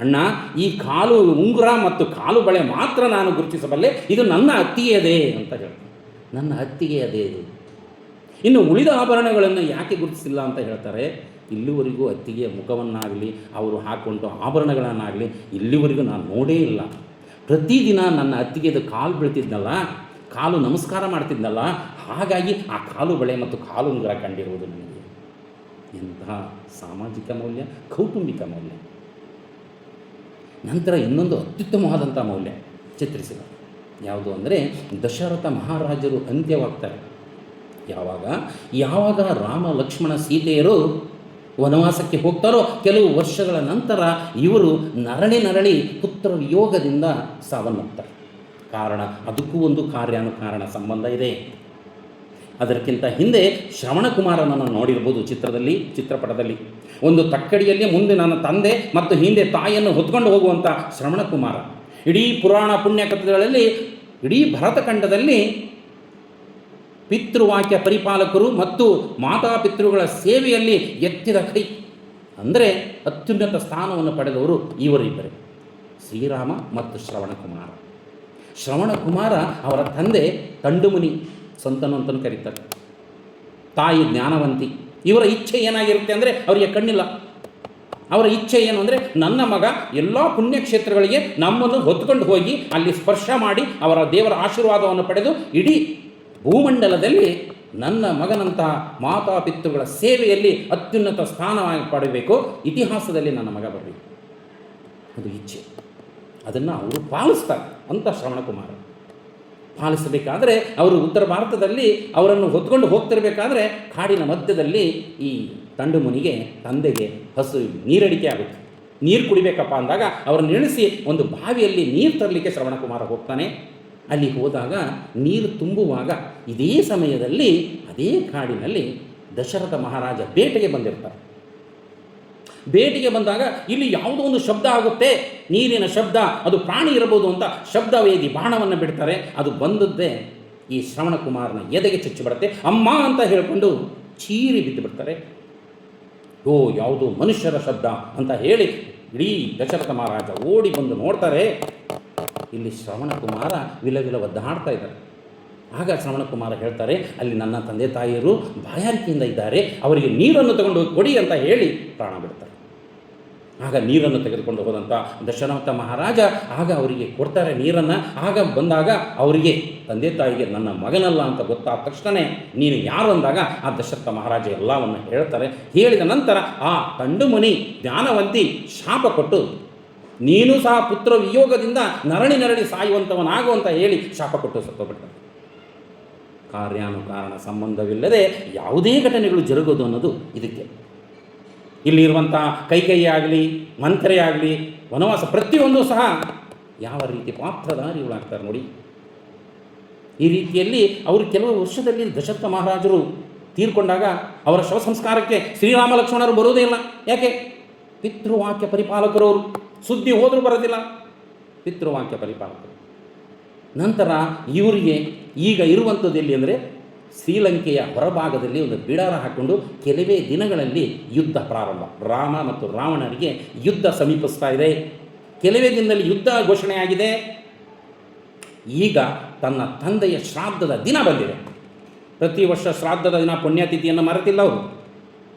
ಅಣ್ಣ ಈ ಕಾಲು ಉಂಗುರ ಮತ್ತು ಕಾಲು ಬಳೆ ಮಾತ್ರ ನಾನು ಗುರುತಿಸಬಲ್ಲೆ, ಇದು ನನ್ನ ಅತ್ತಿಗೆಯದೇ ಅಂತ ಹೇಳ್ತಾನೆ. ನನ್ನ ಅತ್ತಿಗೆಯದೇ ಇದು. ಇನ್ನು ಉಳಿದ ಆಭರಣಗಳನ್ನು ಯಾಕೆ ಗುರುತಿಸಿಲ್ಲ ಅಂತ ಹೇಳ್ತಾರೆ. ಇಲ್ಲಿವರೆಗೂ ಅತ್ತಿಗೆಯ ಮುಖವನ್ನಾಗಲಿ ಅವರು ಹಾಕ್ಕೊಂಡು ಆಭರಣಗಳನ್ನಾಗಲಿ ಇಲ್ಲಿವರೆಗೂ ನಾನು ನೋಡೇ ಇಲ್ಲ. ಪ್ರತಿದಿನ ನನ್ನ ಅತ್ತಿಗೆದು ಕಾಲು ಬೀಳ್ತಿದ್ನಲ್ಲ, ಕಾಲು ನಮಸ್ಕಾರ ಮಾಡ್ತಿದ್ನಲ್ಲ, ಹಾಗಾಗಿ ಆ ಕಾಲು ಬಳೆ ಮತ್ತು ಕಾಲು ಉಂಗುರ ಕಂಡಿರುವುದು ನನಗೆ. ಎಂತಹ ಸಾಮಾಜಿಕ ಮೌಲ್ಯ, ಕೌಟುಂಬಿಕ ಮೌಲ್ಯ. ನಂತರ ಇನ್ನೊಂದು ಅತ್ಯುತ್ತಮವಾದಂಥ ಮೌಲ್ಯ ಚಿತ್ರಿಸಿದ ಯಾವುದು ಅಂದರೆ, ದಶರಥ ಮಹಾರಾಜರು ಅಂತ್ಯವಾಗ್ತಾರೆ. ಯಾವಾಗ ರಾಮ ಲಕ್ಷ್ಮಣ ಸೀತೆಯರು ವನವಾಸಕ್ಕೆ ಹೋಗ್ತಾರೋ ಕೆಲವು ವರ್ಷಗಳ ನಂತರ ಇವರು ನರಳಿ ಪುತ್ರ ವಿಯೋಗದಿಂದ ಸಾವನ್ನಪ್ತಾರೆ. ಕಾರಣ, ಅದಕ್ಕೂ ಒಂದು ಕಾರ್ಯಾನುಕಾರಣ ಸಂಬಂಧ ಇದೆ. ಅದಕ್ಕಿಂತ ಹಿಂದೆ ಶ್ರವಣಕುಮಾರನನ್ನು ನೋಡಿರ್ಬೋದು ಚಿತ್ರಪಟದಲ್ಲಿ. ಒಂದು ತಕ್ಕಡಿಯಲ್ಲಿ ಮುಂದೆ ನನ್ನ ತಂದೆ ಮತ್ತು ಹಿಂದೆ ತಾಯಿಯನ್ನು ಹೊತ್ಕೊಂಡು ಹೋಗುವಂಥ ಶ್ರವಣಕುಮಾರ. ಇಡೀ ಪುರಾಣ ಪುಣ್ಯಕಥೆಗಳಲ್ಲಿ, ಇಡೀ ಭರತಖಂಡದಲ್ಲಿ ಪಿತೃವಾಕ್ಯ ಪರಿಪಾಲಕರು ಮತ್ತು ಮಾತಾಪಿತೃಗಳ ಸೇವೆಯಲ್ಲಿ ಎತ್ತಿದ ಕೈ ಅಂದರೆ ಅತ್ಯುನ್ನತ ಸ್ಥಾನವನ್ನು ಪಡೆದವರು ಇವರಿಬ್ಬರೇ, ಶ್ರೀರಾಮ ಮತ್ತು ಶ್ರವಣಕುಮಾರ. ಶ್ರವಣಕುಮಾರ ಅವರ ತಂದೆ ತಂಡುಮುನಿ ಸಂತನು ಅಂತಲೂ ಕರೀತಾರೆ. ತಾಯಿ ಜ್ಞಾನವಂತಿ, ಇವರ ಇಚ್ಛೆ ಏನಾಗಿರುತ್ತೆ ಅಂದರೆ ಅವರಿಗೆ ಕಣ್ಣಿಲ್ಲ. ಅವರ ಇಚ್ಛೆ ಏನು ಅಂದರೆ ನನ್ನ ಮಗ ಎಲ್ಲ ಪುಣ್ಯಕ್ಷೇತ್ರಗಳಿಗೆ ನಮ್ಮನ್ನು ಹೊತ್ಕೊಂಡು ಹೋಗಿ ಅಲ್ಲಿ ಸ್ಪರ್ಶ ಮಾಡಿ ಅವರ ದೇವರ ಆಶೀರ್ವಾದವನ್ನು ಪಡೆದು ಇಡೀ ಭೂಮಂಡಲದಲ್ಲಿ ನನ್ನ ಮಗನಂತಹ ಮಾತಾಪಿತೃಗಳ ಸೇವೆಯಲ್ಲಿ ಅತ್ಯುನ್ನತ ಸ್ಥಾನವಾಗಿ ಪಡಬೇಕು, ಇತಿಹಾಸದಲ್ಲಿ ನನ್ನ ಮಗ ಬರಬೇಕು. ಅದು ಇಚ್ಛೆ. ಅದನ್ನು ಅವರು ಪಾಲಿಸ್ತಾರೆ ಅಂತ ಶ್ರವಣಕುಮಾರ. ಪಾಲಿಸಬೇಕಾದರೆ ಅವರು ಉತ್ತರ ಭಾರತದಲ್ಲಿ ಅವರನ್ನು ಹೊತ್ಕೊಂಡು ಹೋಗ್ತಿರ್ಬೇಕಾದ್ರೆ ಕಾಡಿನ ಮಧ್ಯದಲ್ಲಿ ಈ ತಂಡು ಮುನಿಗೆ ತಂದೆಗೆ ಹಸು ನೀರಡಿಕೆ ಆಗುತ್ತೆ. ನೀರು ಕುಡಿಬೇಕಪ್ಪ ಅಂದಾಗ ಅವರನ್ನು ಇಳಿಸಿ ಒಂದು ಬಾವಿಯಲ್ಲಿ ನೀರು ತರಲಿಕ್ಕೆ ಶ್ರವಣಕುಮಾರ ಹೋಗ್ತಾನೆ. ಅಲ್ಲಿ ಹೋದಾಗ ನೀರು ತುಂಬುವಾಗ ಇದೇ ಸಮಯದಲ್ಲಿ ಅದೇ ಕಾಡಿನಲ್ಲಿ ದಶರಥ ಮಹಾರಾಜ ಬೇಟೆಗೆ ಬಂದಿರ್ತಾರೆ. ಬೇಟೆಗೆ ಬಂದಾಗ ಇಲ್ಲಿ ಯಾವುದೋ ಒಂದು ಶಬ್ದ ಆಗುತ್ತೆ, ನೀರಿನ ಶಬ್ದ, ಅದು ಪ್ರಾಣಿ ಇರಬಹುದು ಅಂತ ಶಬ್ದವೇದಿ ಬಾಣವನ್ನು ಬಿಡ್ತಾರೆ. ಅದು ಬಂದದ್ದೇ ಈ ಶ್ರವಣಕುಮಾರನ ಎದೆಗೆ ಚುಚ್ಚಿಬಿಡುತ್ತೆ. ಅಮ್ಮ ಅಂತ ಹೇಳಿಕೊಂಡು ಚೀರಿ ಬಿದ್ದು ಬಿಡ್ತಾರೆ. ಓ, ಯಾವುದೋ ಮನುಷ್ಯರ ಶಬ್ದ ಅಂತ ಹೇಳಿ ಇಡೀ ದಶರಥ ಮಹಾರಾಜ ಓಡಿ ಬಂದು ನೋಡ್ತಾರೆ. ಇಲ್ಲಿ ಶ್ರವಣಕುಮಾರ ವಿಲವಿಲ ಒದ್ದಾಡ್ತಾ ಇದ್ದಾರೆ. ಆಗ ಶ್ರವಣಕುಮಾರ ಹೇಳ್ತಾರೆ, ಅಲ್ಲಿ ನನ್ನ ತಂದೆ ತಾಯಿಯರು ಬಾಯಾರಿಕೆಯಿಂದ ಇದ್ದಾರೆ, ಅವರಿಗೆ ನೀರನ್ನು ತಗೊಂಡು ಕೊಡಿ ಅಂತ ಹೇಳಿ ಪ್ರಾಣ ಬಿಡ್ತಾರೆ. ಆಗ ನೀರನ್ನು ತೆಗೆದುಕೊಂಡು ಹೋದಂಥ ದಶರಥ ಮಹಾರಾಜ ಆಗ ಅವರಿಗೆ ಕೊಡ್ತಾರೆ ನೀರನ್ನು. ಆಗ ಬಂದಾಗ ಅವರಿಗೆ ತಂದೆ ತಾಯಿಗೆ ನನ್ನ ಮಗನಲ್ಲ ಅಂತ ಗೊತ್ತಾದ ತಕ್ಷಣ ನೀನು ಯಾರು ಅಂದಾಗ ಆ ದಶರಥ ಮಹಾರಾಜ ಎಲ್ಲವನ್ನು ಹೇಳ್ತಾರೆ. ಹೇಳಿದ ನಂತರ ಆ ತಂಡು ಮುನಿ ಜ್ಞಾನವಂತಿ ಶಾಪ ಕೊಟ್ಟು ನೀನು ಸಹ ಪುತ್ರ ವಿಯೋಗದಿಂದ ನರಳಿ ಸಾಯುವಂಥವನಾಗುವಂತ ಹೇಳಿ ಶಾಪ ಕೊಟ್ಟು ಸತ್ತೋಗ್ಬಿಡ್ತಾರೆ. ಕಾರ್ಯಾನುಕಾರಣ ಸಂಬಂಧವಿಲ್ಲದೆ ಯಾವುದೇ ಘಟನೆಗಳು ಜರುಗೋದು ಅನ್ನೋದು ಇದಕ್ಕೆ. ಇಲ್ಲಿರುವಂಥ ಕೈಕೇಯಿ ಆಗಲಿ, ಮಂತ್ರೆ ಆಗಲಿ, ವನವಾಸ ಪ್ರತಿಯೊಂದು ಸಹ ಯಾವ ರೀತಿ ಪಾತ್ರಧಾರಿಗಳಾಗ್ತಾರೆ ನೋಡಿ. ಈ ರೀತಿಯಲ್ಲಿ ಅವರು ಕೆಲವು ವರ್ಷದಲ್ಲಿ ದಶರಥ ಮಹಾರಾಜರು ತೀರ್ಕೊಂಡಾಗ ಅವರ ಶವ ಸಂಸ್ಕಾರಕ್ಕೆ ಶ್ರೀರಾಮ ಲಕ್ಷ್ಮಣರು ಬರೋದೇ ಇಲ್ಲ. ಯಾಕೆ? ಪಿತೃವಾಕ್ಯ ಪರಿಪಾಲಕರವರು. ಸುದ್ದಿ ಹೋದರೂ ಬರೋದಿಲ್ಲ, ಪಿತೃವಾಕ್ಯ ಪರಿಪಾಲಕರು. ನಂತರ ಇವರಿಗೆ ಈಗ ಇರುವಂಥದ್ದು ಎಲ್ಲಿ ಅಂದರೆ ಶ್ರೀಲಂಕೆಯ ಹೊರಭಾಗದಲ್ಲಿ ಒಂದು ಬಿಡಾರ ಹಾಕ್ಕೊಂಡು ಕೆಲವೇ ದಿನಗಳಲ್ಲಿ ಯುದ್ಧ ಪ್ರಾರಂಭ. ರಾಮ ಮತ್ತು ರಾವಣರಿಗೆ ಯುದ್ಧ ಸಮೀಪಿಸ್ತಾ ಇದೆ. ಕೆಲವೇ ದಿನದಲ್ಲಿ ಯುದ್ಧ ಘೋಷಣೆಯಾಗಿದೆ. ಈಗ ತನ್ನ ತಂದೆಯ ಶ್ರಾದ್ದದ ದಿನ ಬಂದಿದೆ. ಪ್ರತಿ ವರ್ಷ ಶ್ರಾದ್ದದ ದಿನ ಪುಣ್ಯತಿಥಿಯನ್ನು ಮರೆತಿಲ್ಲ ಅವರು.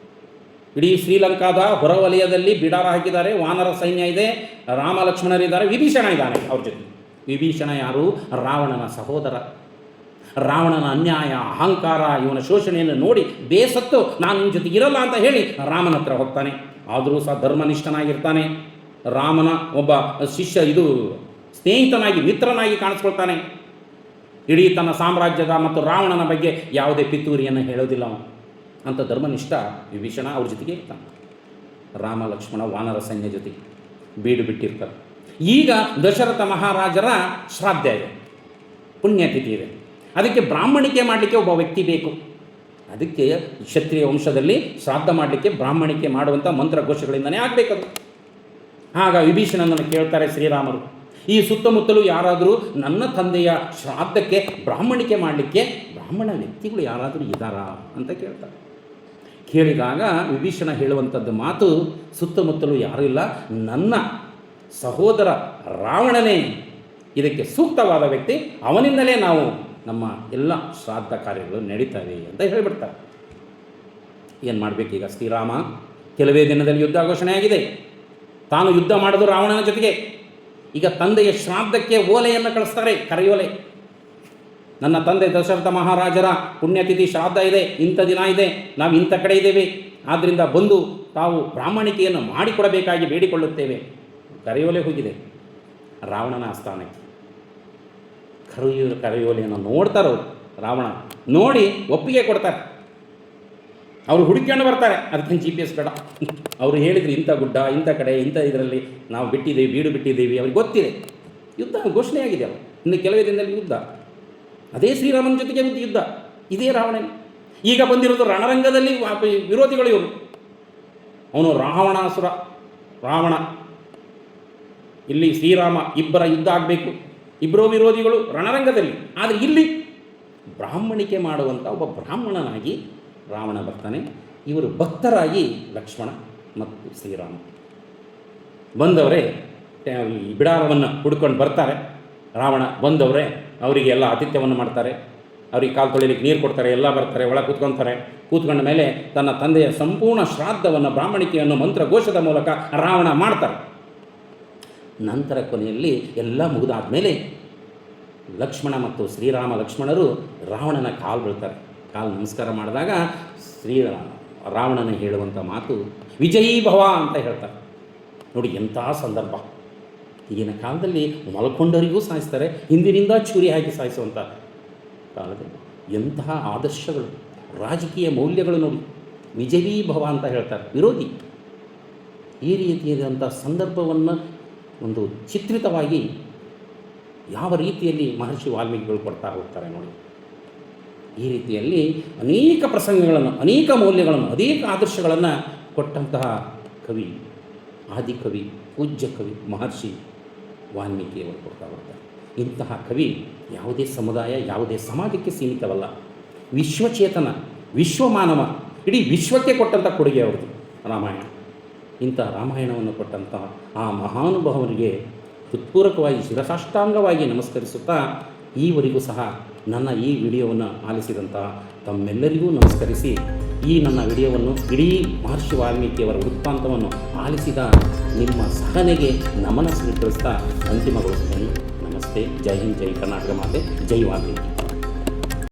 ಇಡೀ ಶ್ರೀಲಂಕಾದ ಹೊರವಲಯದಲ್ಲಿ ಬಿಡಾರ ಹಾಕಿದ್ದಾರೆ. ವಾನರ ಸೈನ್ಯ ಇದೆ, ರಾಮ ಲಕ್ಷ್ಮಣರಿದ್ದಾರೆ, ವಿಭೀಷಣ ಇದ್ದಾನೆ ಅವ್ರ ಜೊತೆ. ವಿಭೀಷಣ ಯಾರು? ರಾವಣನ ಸಹೋದರ. ರಾವಣನ ಅನ್ಯಾಯ, ಅಹಂಕಾರ, ಇವನ ಶೋಷಣೆಯನ್ನು ನೋಡಿ ಬೇಸತ್ತು ನಾನು ನಿಮ್ಮ ಜೊತೆಗೆ ಇರಲ್ಲ ಅಂತ ಹೇಳಿ ರಾಮನ ಹತ್ರ ಹೋಗ್ತಾನೆ. ಆದರೂ ಸಹ ಧರ್ಮನಿಷ್ಠನಾಗಿರ್ತಾನೆ. ರಾಮನ ಒಬ್ಬ ಶಿಷ್ಯ, ಸ್ನೇಹಿತನಾಗಿ, ಮಿತ್ರನಾಗಿ ಕಾಣಿಸ್ಕೊಳ್ತಾನೆ. ಇಡೀ ತನ್ನ ಸಾಮ್ರಾಜ್ಯದ ಮತ್ತು ರಾವಣನ ಬಗ್ಗೆ ಯಾವುದೇ ಪಿತೂರಿಯನ್ನು ಹೇಳೋದಿಲ್ಲ ಅಂತ ಧರ್ಮನಿಷ್ಠ ವಿಭೀಷಣ ಅವ್ರ ಜೊತೆಗೆ ಇರ್ತಾನೆ. ರಾಮ ಲಕ್ಷ್ಮಣ ವಾನರ ಸೈನ್ಯ ಜೊತೆಗೆ ಬೀಡು ಬಿಟ್ಟಿರ್ತಾರೆ. ಈಗ ದಶರಥ ಮಹಾರಾಜರ ಶ್ರಾದ್ದ ಇದೆ, ಪುಣ್ಯತಿಥಿ ಇದೆ. ಅದಕ್ಕೆ ಬ್ರಾಹ್ಮಣಿಕೆ ಮಾಡಲಿಕ್ಕೆ ಒಬ್ಬ ವ್ಯಕ್ತಿ ಬೇಕು. ಅದಕ್ಕೆ ಕ್ಷತ್ರಿಯ ವಂಶದಲ್ಲಿ ಶ್ರಾದ್ದ ಮಾಡಲಿಕ್ಕೆ ಬ್ರಾಹ್ಮಣಿಕೆ ಮಾಡುವಂಥ ಮಂತ್ರಘೋಷಗಳಿಂದನೇ ಆಗಬೇಕದು. ಆಗ ವಿಭೀಷಣನನ್ನು ಕೇಳ್ತಾರೆ ಶ್ರೀರಾಮರು, ಈ ಸುತ್ತಮುತ್ತಲೂ ಯಾರಾದರೂ ನನ್ನ ತಂದೆಯ ಶ್ರಾದ್ದಕ್ಕೆ ಬ್ರಾಹ್ಮಣಿಕೆ ಮಾಡಲಿಕ್ಕೆ ಬ್ರಾಹ್ಮಣ ವ್ಯಕ್ತಿಗಳು ಯಾರಾದರೂ ಇದ್ದಾರಾ ಅಂತ ಕೇಳ್ತಾರೆ. ಕೇಳಿದಾಗ ವಿಭೀಷಣ ಹೇಳುವಂಥದ್ದು ಮಾತು, ಸುತ್ತಮುತ್ತಲೂ ಯಾರೂ ಇಲ್ಲ, ನನ್ನ ಸಹೋದರ ರಾವಣನೇ ಇದಕ್ಕೆ ಸೂಕ್ತವಾದ ವ್ಯಕ್ತಿ, ಅವನಿಂದಲೇ ನಾವು ನಮ್ಮ ಎಲ್ಲ ಶ್ರಾದ್ದ ಕಾರ್ಯಗಳು ನಡೀತವೆ ಅಂತ ಹೇಳಿಬಿಡ್ತಾರೆ. ಏನು ಮಾಡಬೇಕೀಗ ಶ್ರೀರಾಮ? ಕೆಲವೇ ದಿನದಲ್ಲಿ ಯುದ್ಧ ಘೋಷಣೆಯಾಗಿದೆ. ತಾನು ಯುದ್ಧ ಮಾಡೋದು ರಾವಣನ ಜೊತೆಗೆ. ಈಗ ತಂದೆಯ ಶ್ರಾದ್ದಕ್ಕೆ ಓಲೆಯನ್ನು ಕಳಿಸ್ತಾರೆ, ಕರೆಯೋಲೆ. ನನ್ನ ತಂದೆ ದಶರಥ ಮಹಾರಾಜರ ಪುಣ್ಯತಿಥಿ ಶ್ರಾದ್ದ ಇದೆ, ಇಂಥ ದಿನ ಇದೆ, ನಾವು ಇಂಥ ಕಡೆ ಇದ್ದೇವೆ, ಆದ್ದರಿಂದ ಬಂದು ತಾವು ಬ್ರಾಹ್ಮಣಿಕೆಯನ್ನು ಮಾಡಿಕೊಡಬೇಕಾಗಿ ಬೇಡಿಕೊಳ್ಳುತ್ತೇವೆ. ಕರೆಯೋಲೆ ಹೋಗಿದೆ ರಾವಣನ ಆಸ್ಥಾನಕ್ಕೆ. ಕರೆಯೋಲೆಯನ್ನು ನೋಡ್ತಾರವರು. ರಾವಣ ನೋಡಿ ಒಪ್ಪಿಗೆ ಕೊಡ್ತಾರೆ. ಅವರು ಹುಡುಕೊಂಡು ಬರ್ತಾರೆ. ಅದಕ್ಕೆ GPS ಬೇಡ, ಅವರು ಹೇಳಿದ್ರು ಇಂಥ ಗುಡ್ಡ, ಇಂಥ ಕಡೆ, ಇಂಥ ಇದರಲ್ಲಿ ನಾವು ಬಿಟ್ಟಿದ್ದೇವೆ, ಬೀಡು ಬಿಟ್ಟಿದ್ದೇವೆ, ಅವ್ರಿಗೆ ಗೊತ್ತಿದೆ. ಯುದ್ಧ ಘೋಷಣೆಯಾಗಿದೆ. ಅವರು ಇನ್ನು ಕೆಲವೇ ದಿನದಲ್ಲಿ ಯುದ್ಧ. ಅದೇ ಶ್ರೀರಾಮನ ಜೊತೆಗೆ ಯುದ್ಧ. ಇದೇ ರಾವಣನೇ. ಈಗ ಬಂದಿರೋದು ರಣರಂಗದಲ್ಲಿ ವಿರೋಧಿಗಳು ಇವರು. ಅವನು ರಾವಣಾಸುರ, ರಾವಣ. ಇಲ್ಲಿ ಶ್ರೀರಾಮ, ಇಬ್ಬರ ಯುದ್ಧ ಆಗಬೇಕು, ಇಬ್ಬರು ವಿರೋಧಿಗಳು ರಣರಂಗದಲ್ಲಿ. ಆದರೆ ಇಲ್ಲಿ ಬ್ರಾಹ್ಮಣಿಕೆ ಮಾಡುವಂಥ ಒಬ್ಬ ಬ್ರಾಹ್ಮಣನಾಗಿ ರಾವಣ ಬರ್ತಾನೆ. ಇವರು ಭಕ್ತರಾಗಿ ಲಕ್ಷ್ಮಣ ಮತ್ತು ಶ್ರೀರಾಮ ಬಂದವರೇ ಬಿಡಾರವನ್ನು ಹುಡ್ಕೊಂಡು ಬರ್ತಾರೆ. ರಾವಣ ಬಂದವರೇ ಅವರಿಗೆ ಎಲ್ಲ ಆತಿಥ್ಯವನ್ನು ಮಾಡ್ತಾರೆ. ಅವ್ರಿಗೆ ಕಾಲು ತೊಳಿಲಿಕ್ಕೆ ನೀರು ಕೊಡ್ತಾರೆ, ಎಲ್ಲ ಬರ್ತಾರೆ, ಒಳಗೆ ಕೂತ್ಕೊತಾರೆ. ಕೂತ್ಕೊಂಡ ಮೇಲೆ ತನ್ನ ತಂದೆಯ ಸಂಪೂರ್ಣ ಶ್ರಾದ್ದವನ್ನು, ಬ್ರಾಹ್ಮಣಿಕೆಯನ್ನು ಮಂತ್ರಘೋಷದ ಮೂಲಕ ರಾವಣ ಮಾಡ್ತಾರೆ. ನಂತರ ಕೊನೆಯಲ್ಲಿ ಎಲ್ಲ ಮುಗಿದಾದ ಮೇಲೆ ಲಕ್ಷ್ಮಣ ಮತ್ತು ಲಕ್ಷ್ಮಣರು ರಾವಣನ ಕಾಲು ಬೀಳ್ತಾರೆ. ಕಾಲು ನಮಸ್ಕಾರ ಮಾಡಿದಾಗ ರಾವಣನ ಹೇಳುವಂಥ ಮಾತು ವಿಜಯೀ ಭವ ಅಂತ ಹೇಳ್ತಾರೆ. ನೋಡಿ ಎಂಥ ಸಂದರ್ಭ. ಈಗಿನ ಕಾಲದಲ್ಲಿ ಮಲ್ಕೊಂಡವರಿಗೂ ಸಾಯಿಸ್ತಾರೆ, ಹಿಂದಿನಿಂದ ಚೂರಿ ಹಾಕಿ ಸಾಯಿಸುವಂಥ ಕಾಲದಲ್ಲಿ ಎಂತಹ ಆದರ್ಶಗಳು, ರಾಜಕೀಯ ಮೌಲ್ಯಗಳು ನೋಡಿ. ವಿಜಯೀ ಭವ ಅಂತ ಹೇಳ್ತಾರೆ, ವಿರೋಧಿ. ಈ ರೀತಿಯಾದಂಥ ಸಂದರ್ಭವನ್ನು ಒಂದು ಚಿತ್ರಿತವಾಗಿ ಯಾವ ರೀತಿಯಲ್ಲಿ ಮಹರ್ಷಿ ವಾಲ್ಮೀಕಿಗಳು ಕೊಡ್ತಾ ಹೋಗ್ತಾರೆ ನೋಡಿ. ಈ ರೀತಿಯಲ್ಲಿ ಅನೇಕ ಪ್ರಸಂಗಗಳನ್ನು, ಅನೇಕ ಮೌಲ್ಯಗಳನ್ನು, ಅನೇಕ ಆದರ್ಶಗಳನ್ನು ಕೊಟ್ಟಂತಹ ಕವಿ, ಆದಿಕವಿ, ಪೂಜ್ಯ ಕವಿ ಮಹರ್ಷಿ ವಾಲ್ಮೀಕಿಯವರು ಕೊಡ್ತಾ ಹೋಗ್ತಾರೆ. ಇಂತಹ ಕವಿ ಯಾವುದೇ ಸಮುದಾಯ, ಯಾವುದೇ ಸಮಾಜಕ್ಕೆ ಸೀಮಿತವಲ್ಲ. ವಿಶ್ವಚೇತನ, ವಿಶ್ವಮಾನವ, ಇಡೀ ವಿಶ್ವಕ್ಕೆ ಕೊಟ್ಟಂಥ ಕೊಡುಗೆ ಅವ್ರದ್ದು ರಾಮಾಯಣ. ಇಂಥ ರಾಮಾಯಣವನ್ನು ಕೊಟ್ಟಂತಹ ಆ ಮಹಾನುಭಾವನಿಗೆ ಹೃತ್ಪೂರ್ವಕವಾಗಿ ಶಿರಸಾಷ್ಟಾಂಗವಾಗಿ ನಮಸ್ಕರಿಸುತ್ತಾ, ಈವರೆಗೂ ಸಹ ನನ್ನ ಈ ವಿಡಿಯೋವನ್ನು ಆಲಿಸಿದಂತಹ ತಮ್ಮೆಲ್ಲರಿಗೂ ನಮಸ್ಕರಿಸಿ, ಈ ನನ್ನ ವಿಡಿಯೋವನ್ನು ಇಡೀ ಮಹರ್ಷಿ ವಾಲ್ಮೀಕಿಯವರ ವೃತ್ತಾಂತವನ್ನು ಆಲಿಸಿದ ನಿಮ್ಮ ಸಹನೆಗೆ ನಮನ ಸ್ವೀಕರಿಸ್ತಾ ಅಂತಿಮಗೊಳಿಸ್ತೇನೆ. ನಮಸ್ತೆ. ಜೈ ಹಿಂದ್, ಜೈ ಕರ್ನಾಟಕ ಮಾತೆ, ಜೈ ವಾಲ್ಮೀಕಿ.